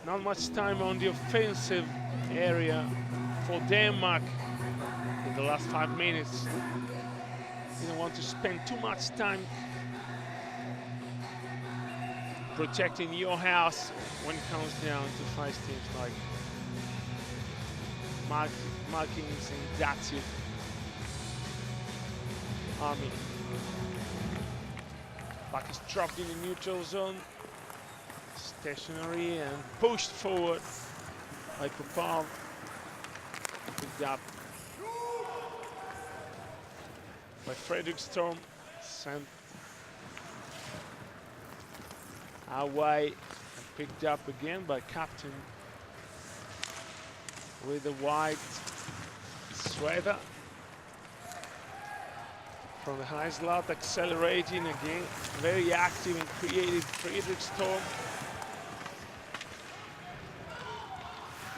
Not much time on the offensive area for Denmark in the last 5 minutes. Didn't want to spend too much time protecting your house when it comes down to face teams like Markings and Datsif Army. Puck is dropped in the neutral zone, stationary and pushed forward by Popov. Picked up by Fredrik Storm, sent away and picked up again by captain with the white sweater from the high slot, accelerating again, very active and creative Fredrik Storm.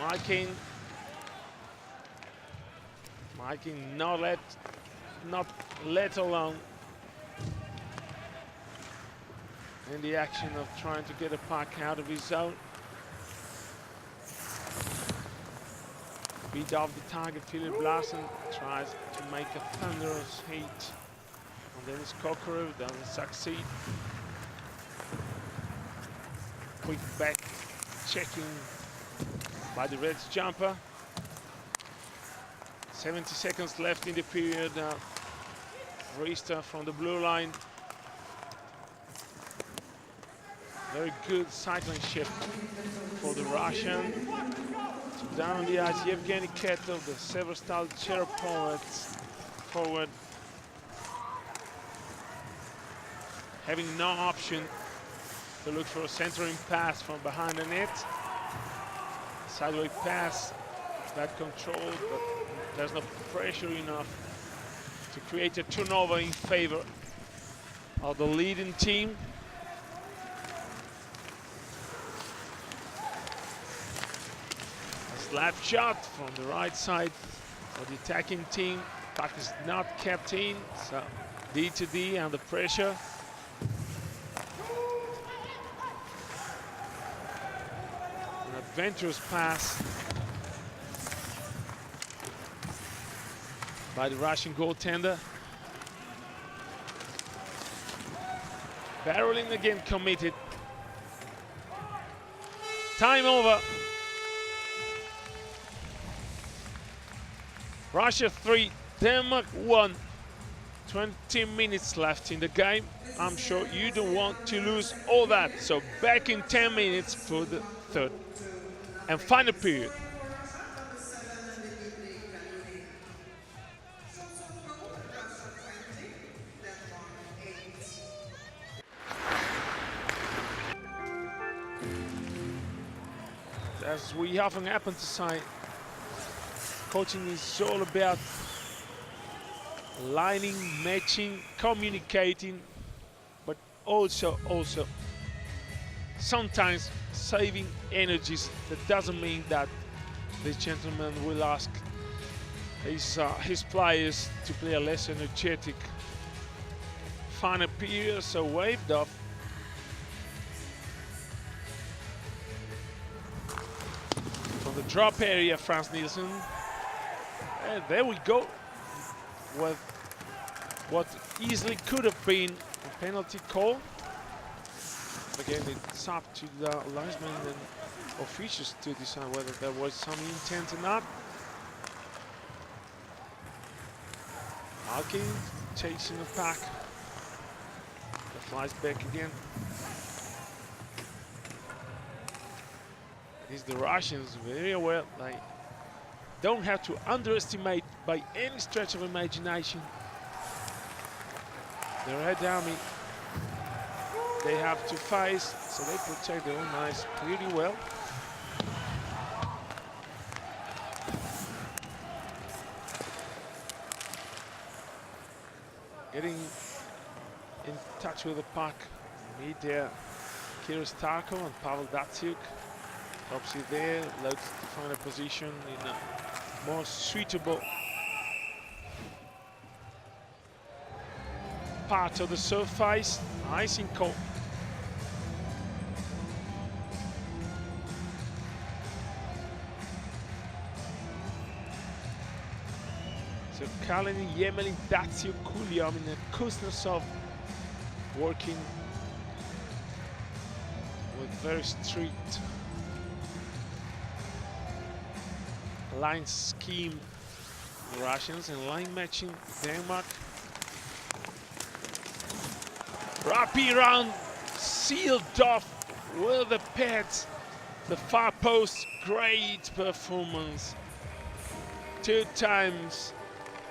Marking not let alone in the action of trying to get a puck out of his zone. Beat off the target, Philip Larsen tries to make a thunderous hit on Dennis Kokorev, doesn't succeed. Quick back checking by the Reds jumper. 70 seconds left in the period. Riester from the blue line. Very good cycling shift for the Russian. So down the ice, Yevgeny Ketov, the Severstal chair forward. Having no option to look for a centering pass from behind the net. Sideways pass, bad control, but there's no pressure enough to create a turnover in favor of the leading team. A slap shot from the right side for the attacking team. Puck is not kept in, so D to D under pressure. An adventurous pass by the Russian goaltender. Barreling again committed. Time over. Russia 3, Denmark 1. 20 minutes left in the game. I'm sure you don't want to lose all that. So back in 10 minutes for the third and final period. As we often happen to say, coaching is all about lining, matching, communicating, but also sometimes saving energies. That doesn't mean that this gentleman will ask his players to play a less energetic final period, so waved off. drop area, Franz Nielsen. And there we go. With what easily could have been a penalty call. Again, it's up to the linesmen and officials to decide whether there was some intent or not. Malkin chasing the pack. The flies back again. It is the Russians very aware. They don't have to underestimate by any stretch of imagination the Red Army. They have to face, so they protect their own eyes pretty well. Getting in touch with the puck, mid there, Kirill Starko and Pavel Datsuk. Helps you there, looks to find a position in a more suitable part of the surface. Icing call. So Kalinin, Yemelin, Datsuk, Kulyamin and Kuznetsov working with very strict line scheme, Russians, and line matching Denmark. Rapid round sealed off with the pads, the far post, great performance. 2 times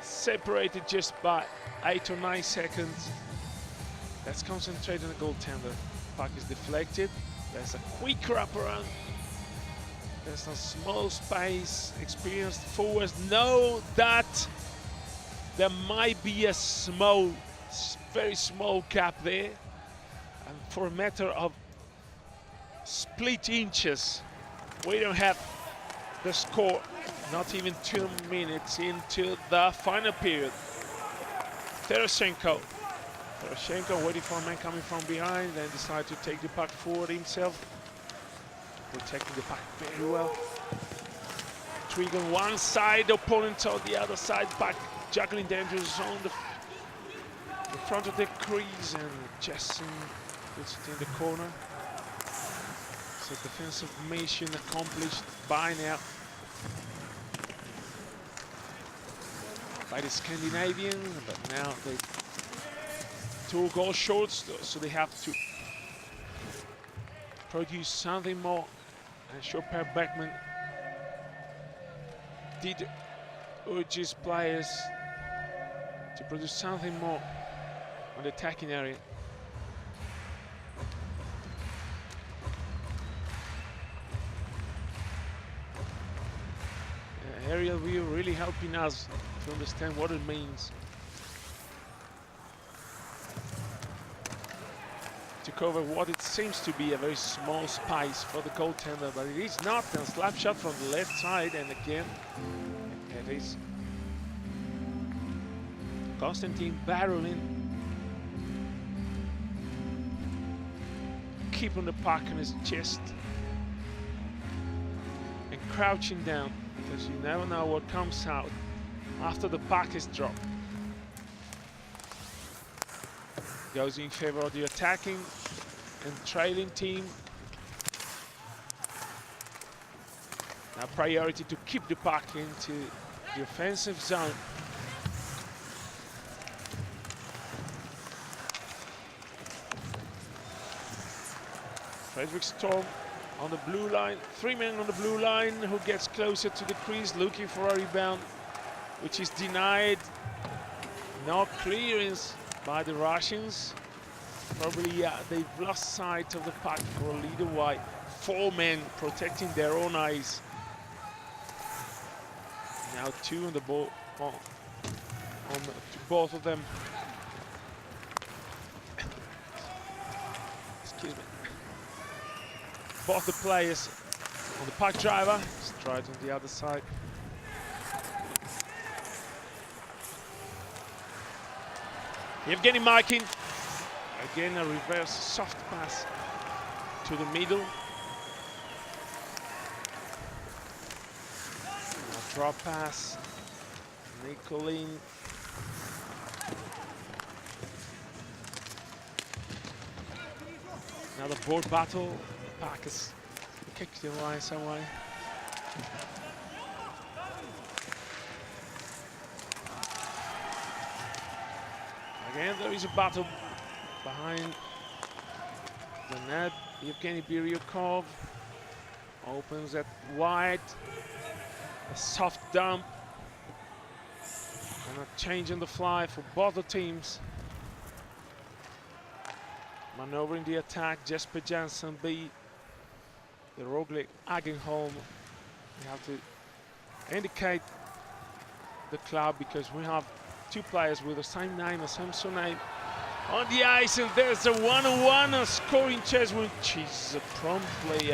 separated just by 8 or 9 seconds. Let's concentrate on the goaltender. Puck is deflected. There's a quick wraparound. There's a small space. Experienced forwards know that there might be a small, very small gap there. And for a matter of split inches, we don't have the score. Not even 2 minutes into the final period. Teroshenko waiting for a man coming from behind, then decided to take the puck forward himself. Protecting the puck very well. Twig on one side, opponent on the other side, back juggling dangerous on the front of the crease, and Jessen puts it in the corner. So defensive mission accomplished by now by the Scandinavian, but now they 2 goals short, so they have to produce something more. And Chopin Beckman did urge his players to produce something more on the attacking area. Aerial view really helping us to understand what it means to cover what it seems to be a very small space for the goaltender, but it is not. A slap shot from the left side, and again it is Konstantin Barulin keeping the puck on his chest and crouching down, because you never know what comes out after the puck is dropped. Goes in favor of the attacking and trailing team. Now priority to keep the puck into the offensive zone. Fredrik Storm on the blue line. 3 men on the blue line, who gets closer to the crease looking for a rebound, which is denied. No clearance by the Russians. Probably they've lost sight of the puck for a little while. 4 men protecting their own eyes. Now 2 on the ball, on both of them. Excuse me. Both the players on the puck driver, straight on the other side. Evgeny Malkin, again a reverse soft pass to the middle. Drop pass. Nicolin. Another board battle. Pack is kicked in line somewhere. Again, there is a battle behind the net. Evgeny Biryukov opens that wide. A soft dump. And a change on the fly for both the teams. Maneuvering the attack, Jesper Jansson B. The Roglic Agenholm. We have to indicate the club because we have two players with the same name, the same surname on the ice, and there's a 1-on-1 scoring chance, which is promptly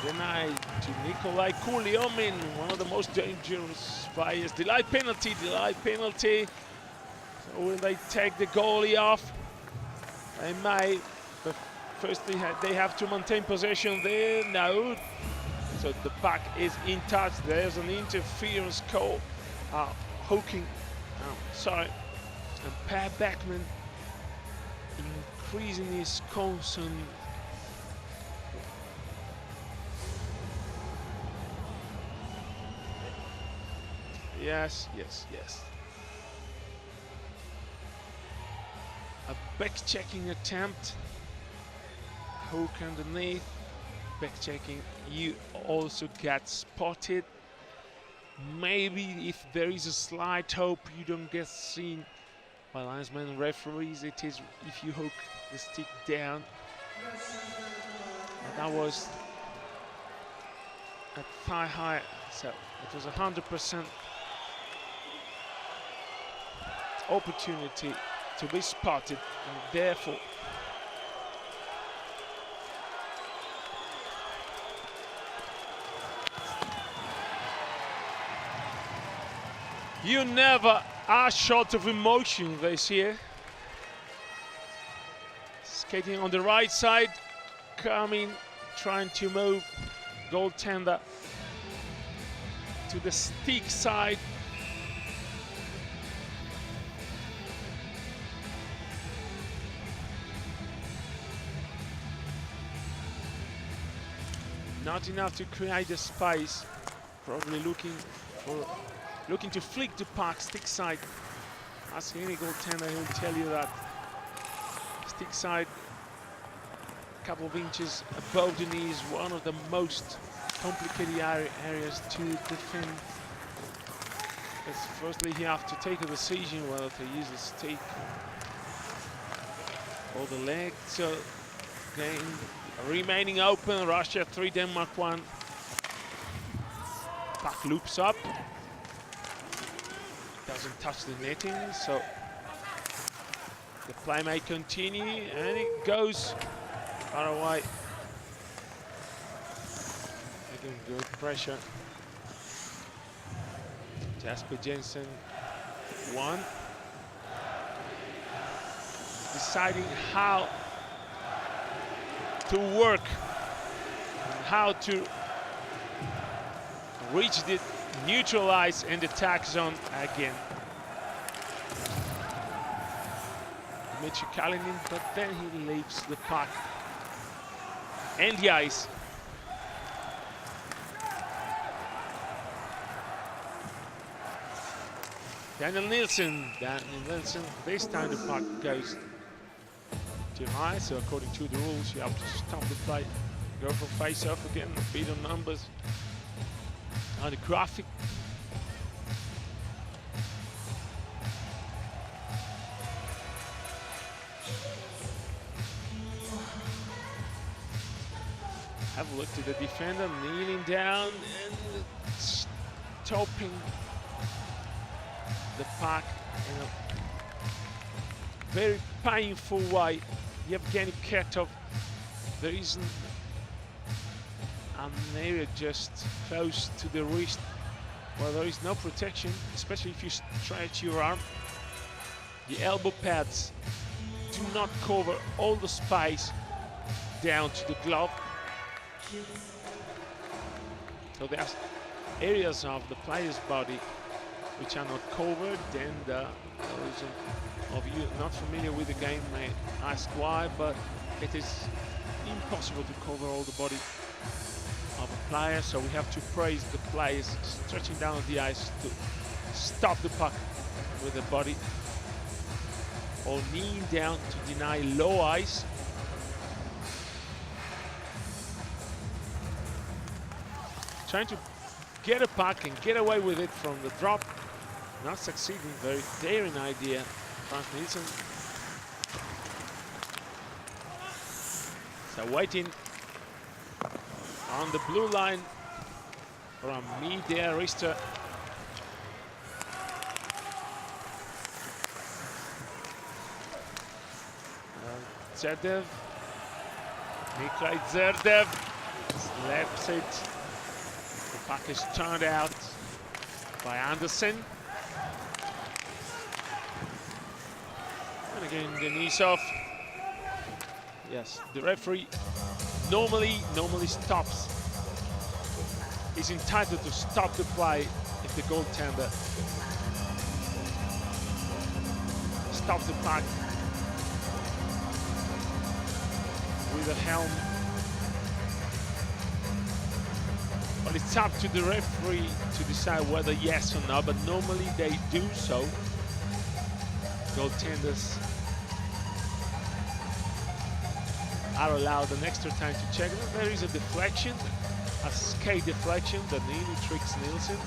denied to Nikolai Kuliomin, one of the most dangerous players. Delay penalty. So will they take the goalie off? They may, but first they have to maintain possession there. No. So the puck is in touch. There's an interference call. Hooking. Sorry. And Per Beckman increasing his concern. Yes. A back-checking attempt. Hook underneath. Back-checking. You also get spotted. Maybe if there is a slight hope you don't get seen by linesmen and referees, it is if you hook the stick down. And that was at thigh high, so it was 100% opportunity to be spotted, and therefore you never are short of emotion this year. Skating on the right side, coming, trying to move goaltender to the stick side. Not enough to create a space, probably looking to flick the puck stick side. Ask any goaltender, he'll tell you that. Stick side, a couple of inches above the knee is one of the most complicated areas to defend. Because firstly, you have to take a decision whether to use the stick or the leg. So, game remaining open. Russia 3, Denmark 1. Puck loops up. Doesn't touch the netting, so the play may continue, and it goes far away. Again, good pressure. Jesper Jensen 1. Deciding how to work and how to reach the neutralize and attack zone again. Dmitry Kalinin, but then he leaves the puck and the ice. Daniel Nilsson, this time the puck goes too high, so according to the rules you have to stop the play, go for face-off again, beat on numbers. On the graphic, have a look to the defender, kneeling down and stopping the puck in a very painful way. Yevgeny Ketov, there isn't an area just close to the wrist where there is no protection, especially if you stretch your arm. The elbow pads do not cover all the space down to the glove. So there's areas of the player's body which are not covered, and those of you not familiar with the game may ask why, but it is impossible to cover all the body of a player, so we have to praise the players stretching down the ice to stop the puck with the body, or kneeling down to deny low ice. Trying to get a puck and get away with it from the drop. Not succeeding. Very daring idea, Frank Nielsen. So waiting on the blue line from mid-air wrister. Zerdev, Nikolai Zerdev slaps it. The puck is turned out by Anderson. And again, Denisov. Yes, the referee normally stops. Is entitled to stop the play if the goaltender stops the puck with a helm. But it's up to the referee to decide whether yes or no, but normally they do so. Goaltenders are allowed an extra time to check them. There is a deflection, a skate deflection that nearly tricks Nielsen.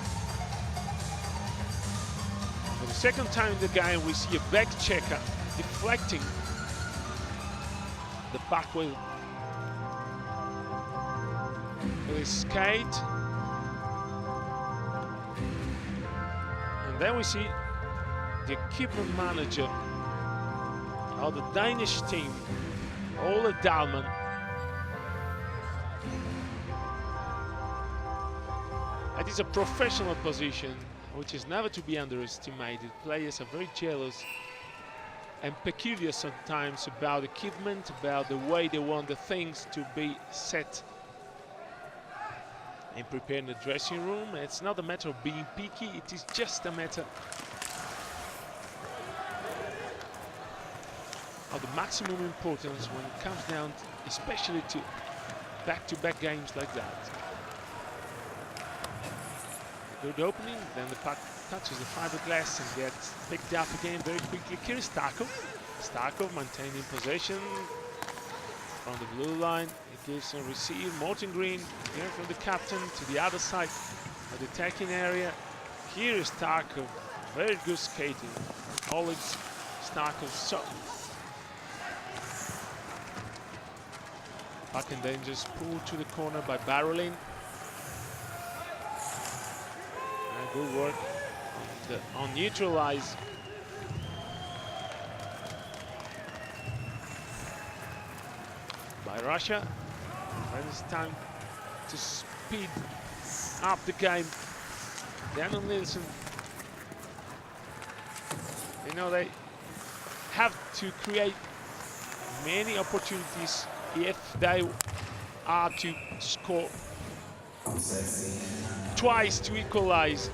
For the second time in the game, we see a back checker deflecting the puck with his skate. And then we see the equipment manager of the Danish team, Ole Dahlman, it is a professional position which is never to be underestimated. Players are very jealous and peculiar sometimes about equipment, about the way they want the things to be set and prepared in the dressing room. It's not a matter of being picky, it is just a matter of the maximum importance when it comes down, especially to back-to-back games like that. Good opening, then the puck touches the fiberglass and gets picked up again very quickly. Here is Starkov. Starkov maintaining possession from the blue line. He gives and receives. Morten Green here from the captain to the other side of the attacking area. Here is Starkov. Very good skating. Oleg Starkov. So puck and then just pulled to the corner by Barolin. Good work on neutralize. By Russia. And it's time to speed up the game. Daniel Nilsson. You know, they have to create many opportunities if they are to score twice to equalize.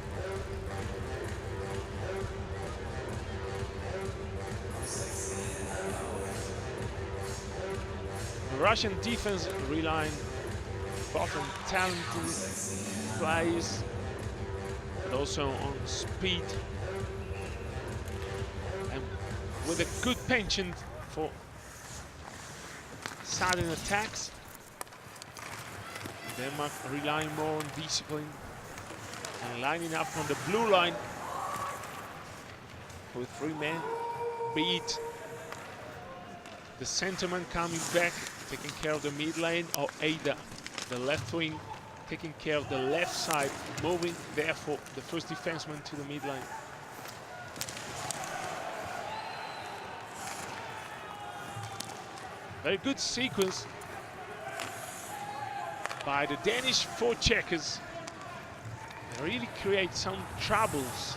The Russian defense relying both on talented plays but also on speed and with a good penchant for sudden attacks. Denmark relying more on discipline and lining up on the blue line with 3 men. Beat the centerman coming back, taking care of the mid lane, or Ada, the left wing, taking care of the left side, moving therefore the first defenseman to the mid lane. Very good sequence by the Danish forecheckers. They really create some troubles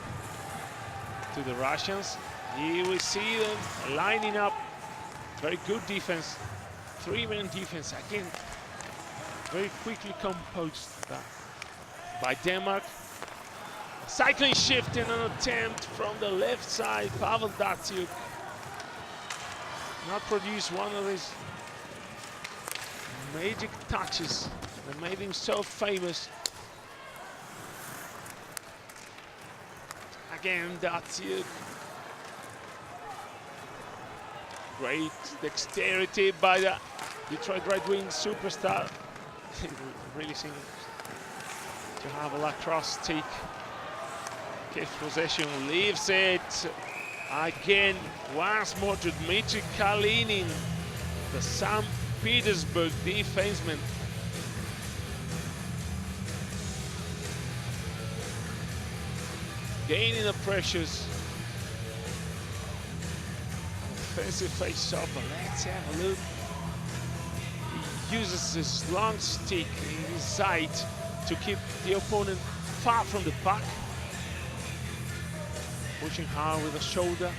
to the Russians. Here we see them lining up. Very good defense. 3-man defense again. Very quickly composed. by Denmark. Cycling shift in an attempt from the left side. Pavel Datsuk not produced one of his magic touches that made him so famous. Again, Datsuk. Great dexterity by the Detroit Red Wings superstar. Really seems to have a lacrosse stick. Keeps possession, leaves it again once more to Dmitry Kalinin, the St. Petersburg defenseman. Gaining the pressures. Offensive face-off, but let's have a look. He uses his long stick in his side to keep the opponent far from the puck. Pushing hard with the shoulder.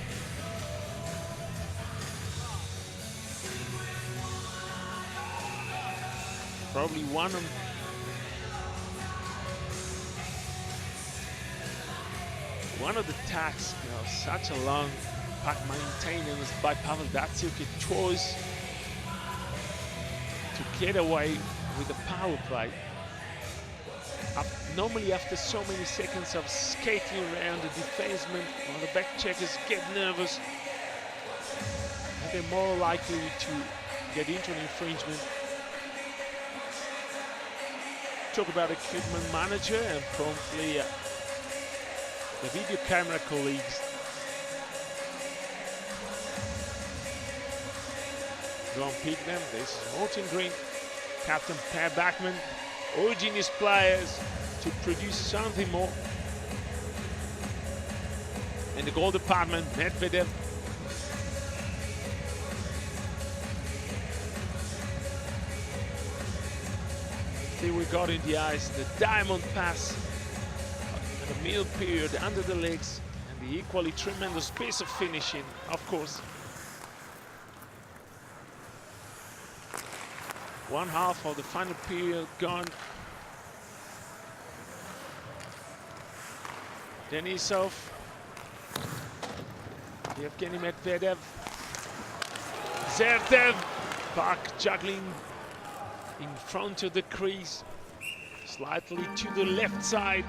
Probably one of the tasks, such a long puck maintenance by Pavel Datsuk, a choice to get away with the power play. Normally after so many seconds of skating around, the defensemen or the back checkers get nervous, and they're more likely to get into an infringement. Talk about equipment manager and promptly the video camera colleagues go and pick them. This is Martin Green, Captain Per Backman, urging his players to produce something more. In the goal department, Medvedev. See, we got in the ice the diamond pass and the middle period under the legs, and the equally tremendous piece of finishing, of course. One half of the final period gone. Denisov, Yevgeny Medvedev, Zerdev, puck juggling in front of the crease, slightly to the left side.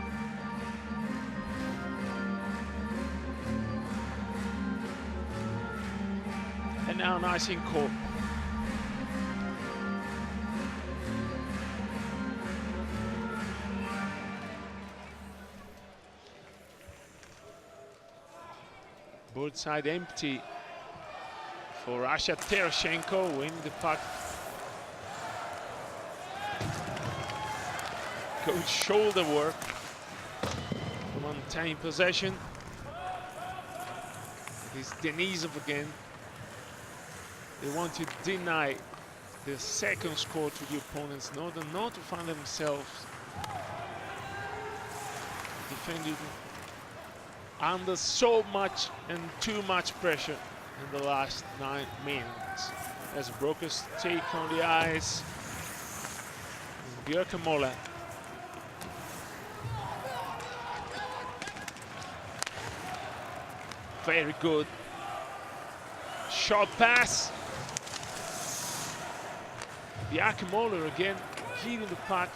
And now nice in court. Both side empty for Rasha Terashenko, winning the puck. Good shoulder work to maintain possession. It is Denisov again. They want to deny the second score to the opponents in order not to find themselves defending under so much and too much pressure in the last 9 minutes. As Brokers take on the ice, Björkamola. Very good short pass. Björkamola again, hitting the puck,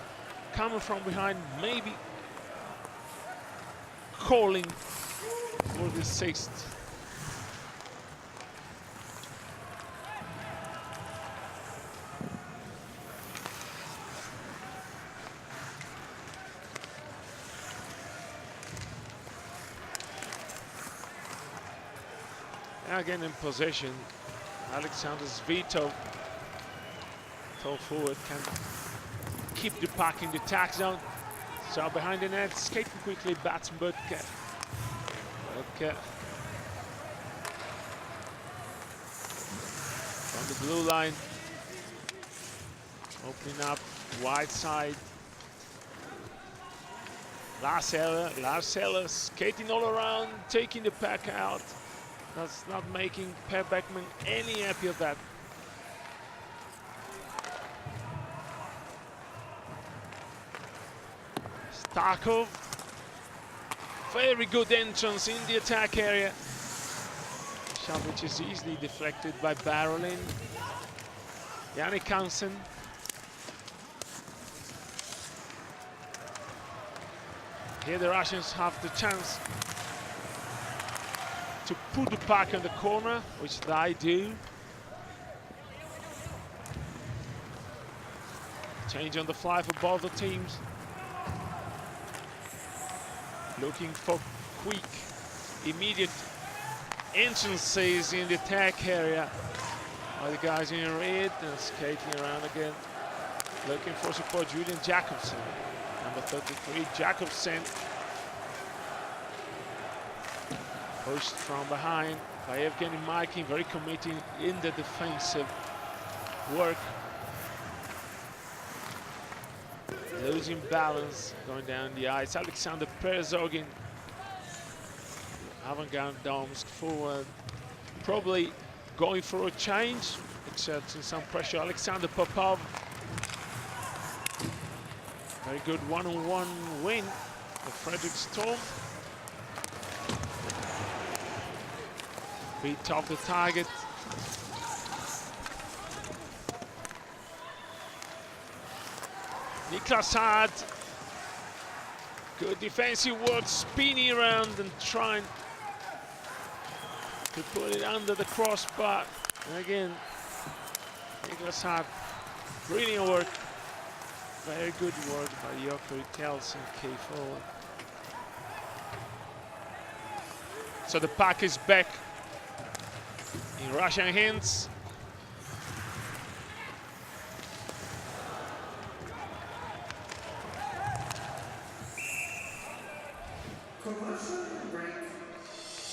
coming from behind, maybe calling for the 6th. Again in possession, Alexander Zvitov, tall forward, can keep the puck in the attack zone. So behind the net, skating quickly, Batsenberg. On the blue line, opening up wide side. Lars Eller skating all around, taking the puck out. That's not making Per Beckman any happy of that. Stockholm. Very good entrance in the attack area. Shot which is easily deflected by Barolin. Yannick Hansen. Here the Russians have the chance to put the puck in the corner, which they do. Change on the fly for both the teams. Looking for quick, immediate entrances in the attack area. By the guys in red and skating around again. Looking for support, Julian Jacobsen. Number 33, Jacobsen. Pushed from behind by Evgeny Malkin, very committed in the defensive work. Losing balance, going down the ice. Alexander Perezogin, Avant-Garde Domsk forward, probably going for a change, exerting some pressure. Alexander Popov, very good one-on-one win for Frederick Storm. Beat off the target. Niklas Hard, good defensive work, spinning around and trying to put it under the crossbar. And again, Niklas Hard, brilliant work, very good work by Jokeri Helsinki forward. So the puck is back in Russian hands.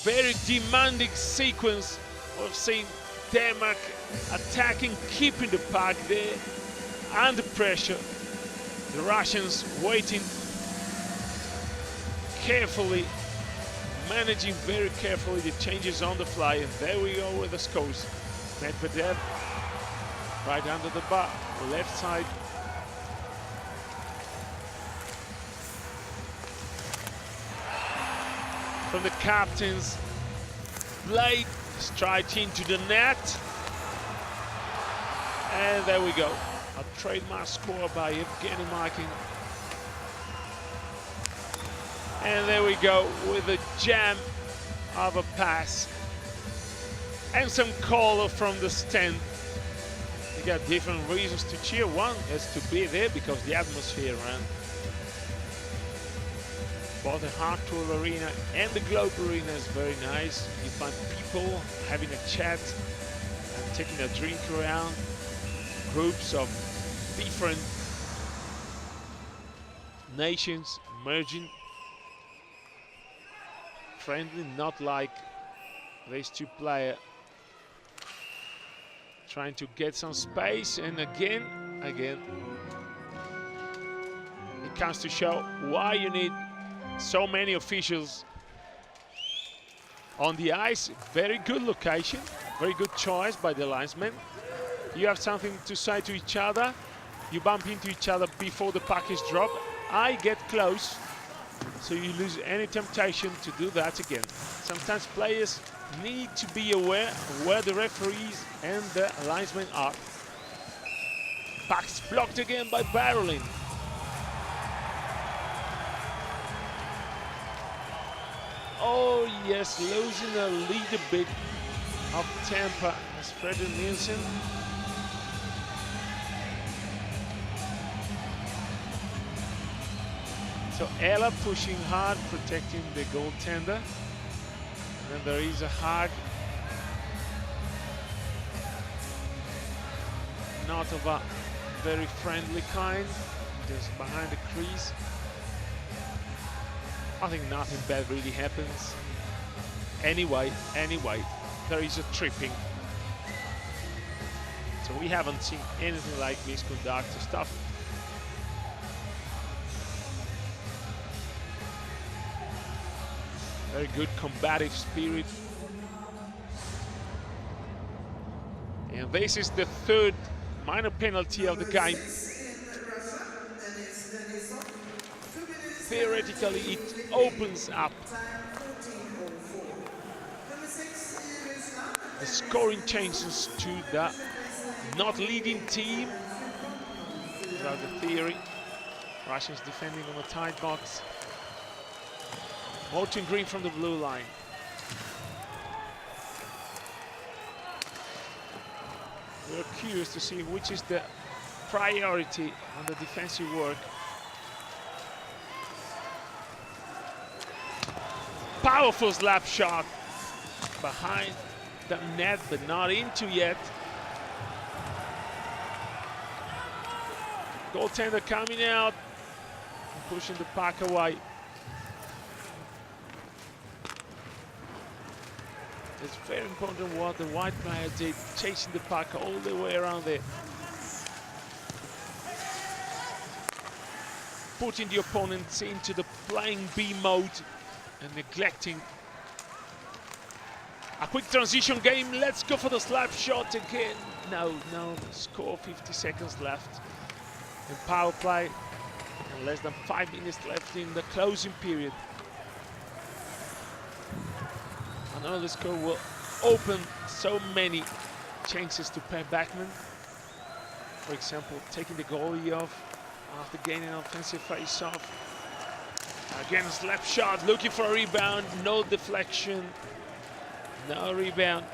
Very demanding sequence of seeing Denmark attacking, keeping the puck there under pressure. The Russians waiting carefully, managing very carefully the changes on the fly, and there we go with the scores. Medvedev right under the bar, left side. From the captain's blade, straight into the net. And there we go. A trademark score by Evgeny Malkin. And there we go with a jam of a pass. And some call from the stand. You got different reasons to cheer. One is to be there because the atmosphere around both the Hartwell Arena and the Globe Arena is very nice. You find people having a chat and taking a drink around. Groups of different nations merging. Friendly, not like these two players trying to get some space, and again, it comes to show why you need so many officials on the ice. Very good location, very good choice by the linesman. You have something to say to each other, you bump into each other before the puck is dropped. I get close, so you lose any temptation to do that again. Sometimes players need to be aware of where the referees and the linesmen are. Puck's blocked again by Barolin. Oh yes, losing a little bit of temper as Fredrik Nielsen. So Ella pushing hard, protecting the goaltender. And then there is a hug. Not of a very friendly kind, just behind the crease. I think nothing bad really happens. Anyway, there is a tripping. So we haven't seen anything like misconduct stuff. Very good combative spirit. And this is the third minor penalty of the game. theoretically it opens up the scoring chances to the not leading team. That's the theory. Russians defending on a tight box. Morton Green from the blue line. We're curious to see which is the priority on the defensive work. Powerful slap shot behind the net, but not into yet. Goaltender coming out and pushing the puck away. It's very important what the white player did, chasing the puck all the way around there. Putting the opponents into the playing B mode and neglecting a quick transition game. Let's go for the slap shot again. No, score, 50 seconds left in power play and less than 5 minutes left in the closing period. Another score will open so many chances to Per Bachmann. For example, taking the goalie off after gaining an offensive face-off. Again, a slap shot, looking for a rebound, no deflection, no rebound.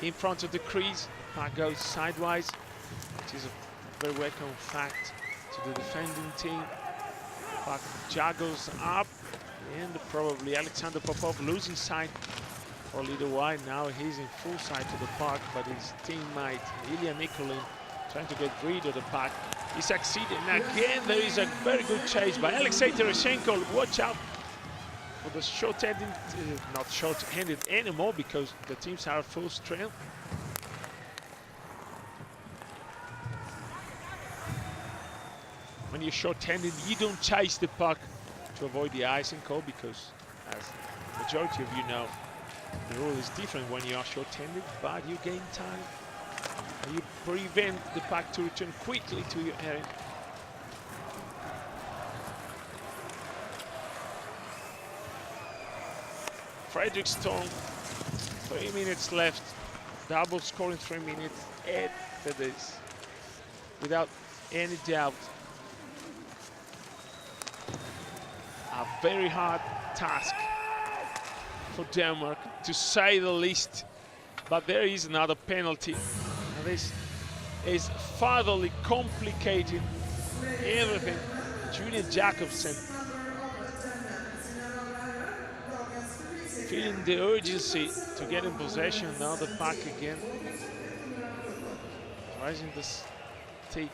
In front of the crease, puck goes sideways, which is a very welcome fact to the defending team. Puck juggles up, and probably Alexander Popov losing sight for a little while. Now he's in full sight to the puck, but his teammate Ilya Nikolin trying to get rid of the puck. He succeeded, and again there is a very good chase by Alexei Tereshenko. Watch out for the short-handed, not short-handed anymore because the teams are full strength. When you're short-handed, you don't chase the puck to avoid the icing call, because as the majority of you know, the rule is different when you are short-handed, but you gain time and you prevent the puck to return quickly to your area. Frederick Storm, 3 minutes left, double score in 3 minutes. Add to this without any doubt. A very hard task for Denmark, to say the least. But there is another penalty. And this is furtherly complicating everything. Julian Jakobsen feeling the urgency to get in possession. Now the puck again. Rising the stake.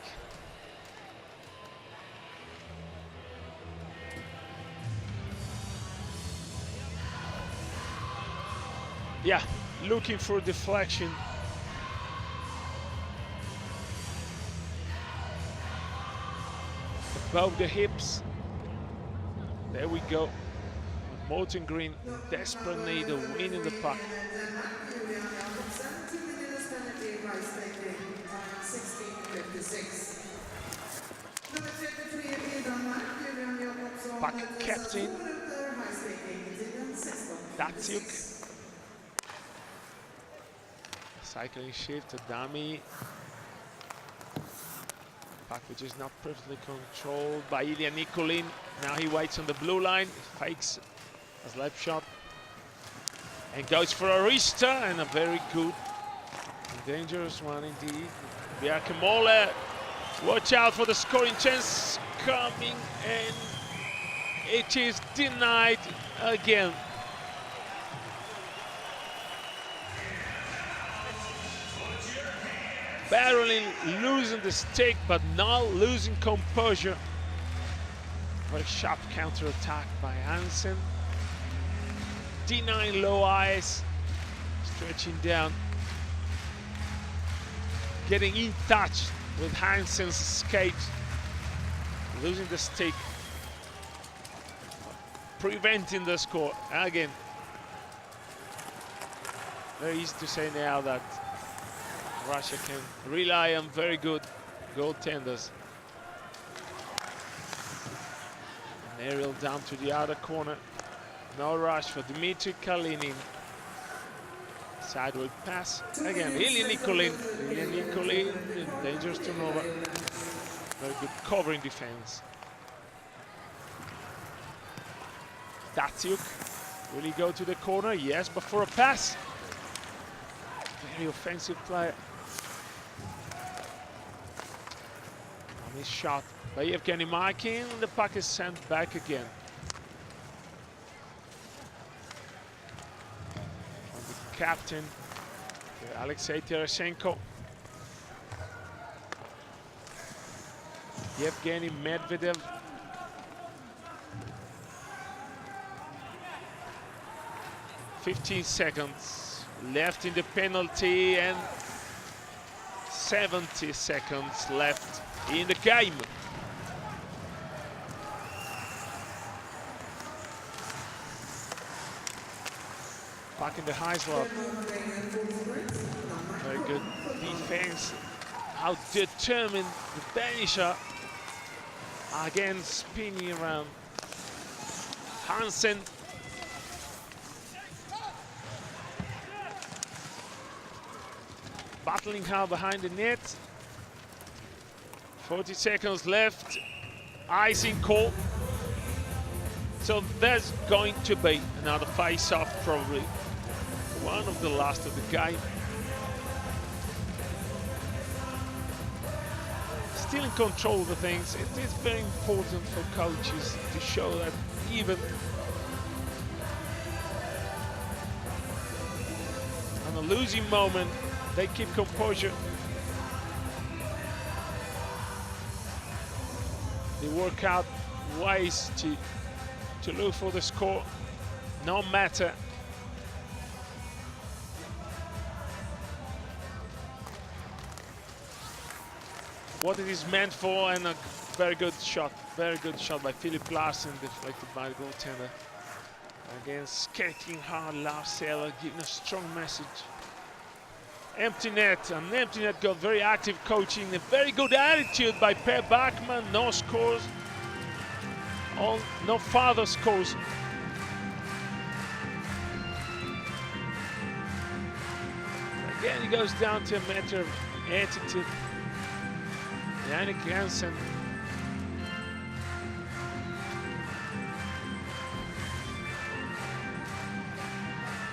Yeah, looking for deflection. Above the hips. There we go. Morton Green in desperate need of winning the puck. Puck kept in. Datsuk. Cycling shift, a dummy. Puck which is not perfectly controlled by Ilya Nikolin. Now he waits on the blue line, fakes a slap shot and goes for a wrister, and a very good and dangerous one indeed. Bjarke Molle, watch out for the scoring chance coming, and it is denied again. Barreling, losing the stick, but not losing composure. Very sharp counter-attack by Hansen. D9 low ice, stretching down. Getting in touch with Hansen's skate. Losing the stick. Preventing the score. Again, very easy to say now that Russia can rely on very good goaltenders. Aerial down to the other corner. No rush for Dmitry Kalinin. Sideway pass. Again, Ilya Nikolin. Ilya Nikolin, dangerous turnover. Very good covering defense. Datsuk, will he go to the corner? Yes, but for a pass. Very offensive player. On his shot by Evgeny Markin, the puck is sent back again. And the captain, Alexei Teresenko. Yevgeny Medvedev. "15 seconds left in the penalty and 70 seconds left in the game." Back in the high slot. Very good defense. How determined the Danish are. Again, spinning around. Hansen. Battling hard behind the net. 40 seconds left. Icing call. So there's going to be another face-off, probably one of the last of the game. Still in control of the things. It is very important for coaches to show that even on a losing moment, they keep composure. They work out ways to look for the score, no matter what it is meant for. And a very good shot by Philip Larsen, deflected by the goaltender. Again, skating hard, Lars Eller, giving a strong message. Empty net, an empty net got very active coaching, a very good attitude by Per Bachmann. No scores, no further scores. Again, it goes down to a matter of attitude. Yannick Jansen.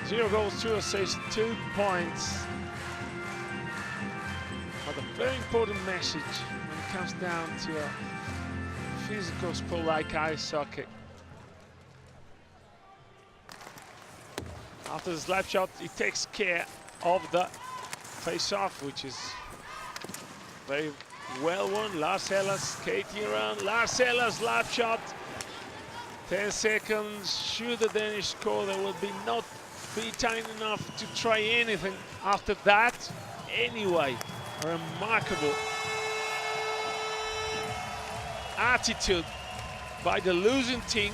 Zero goals, 2 assists, 2 points. But a very important message when it comes down to a physical sport like ice hockey. After the slap shot, he takes care of the face-off, which is very well won. Lars Eller skating around. Lars Eller slap shot. 10 seconds. Should the Danish score, there will be not be time enough to try anything after that. Anyway, a remarkable attitude by the losing team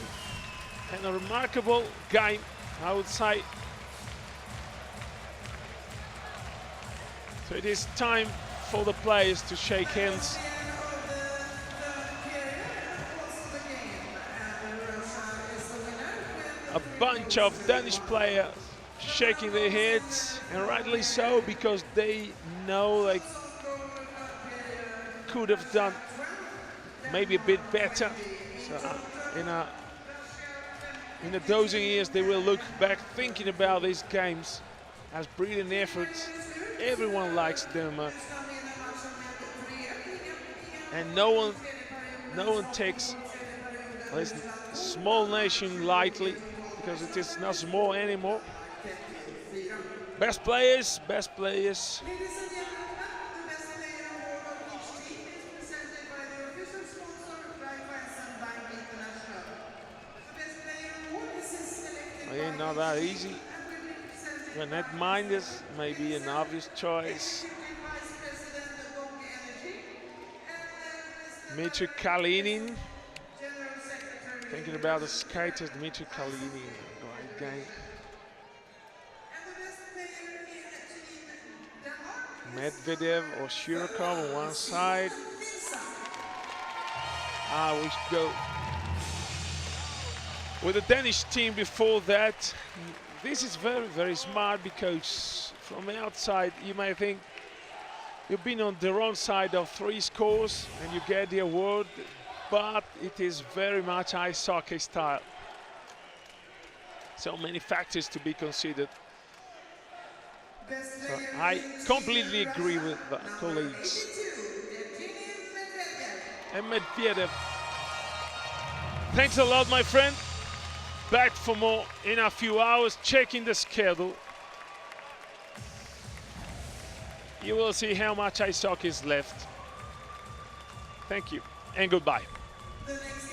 and a remarkable game, I would say. So it is time for the players to shake hands. A bunch of Danish players shaking their heads, and rightly so, because they know they could have done maybe a bit better. So in the dozing years, they will look back thinking about these games as brilliant efforts. Everyone likes Denmark, and no one takes this small nation lightly, because it is not small anymore. Best players, best players. Ladies and gentlemen, the best player on board of each team is presented by the official sponsor, Raiffeisen Bank International. The best player award is selected Again, not that easy. When netminders, maybe an obvious choice. Dmitry Kalinin. Thinking about the skaters, Dmitry Kalinin. Great game. Medvedev or Shirokov on one side. We go with the Danish team before that. This is very, very smart, because from the outside you may think you've been on the wrong side of 3 scores and you get the award, but it is very much ice hockey style. So many factors to be considered. So I completely agree with the colleagues. And Medvedev. Thanks a lot, my friend. Back for more in a few hours, checking the schedule. You will see how much ice hockey is left. Thank you and goodbye. The next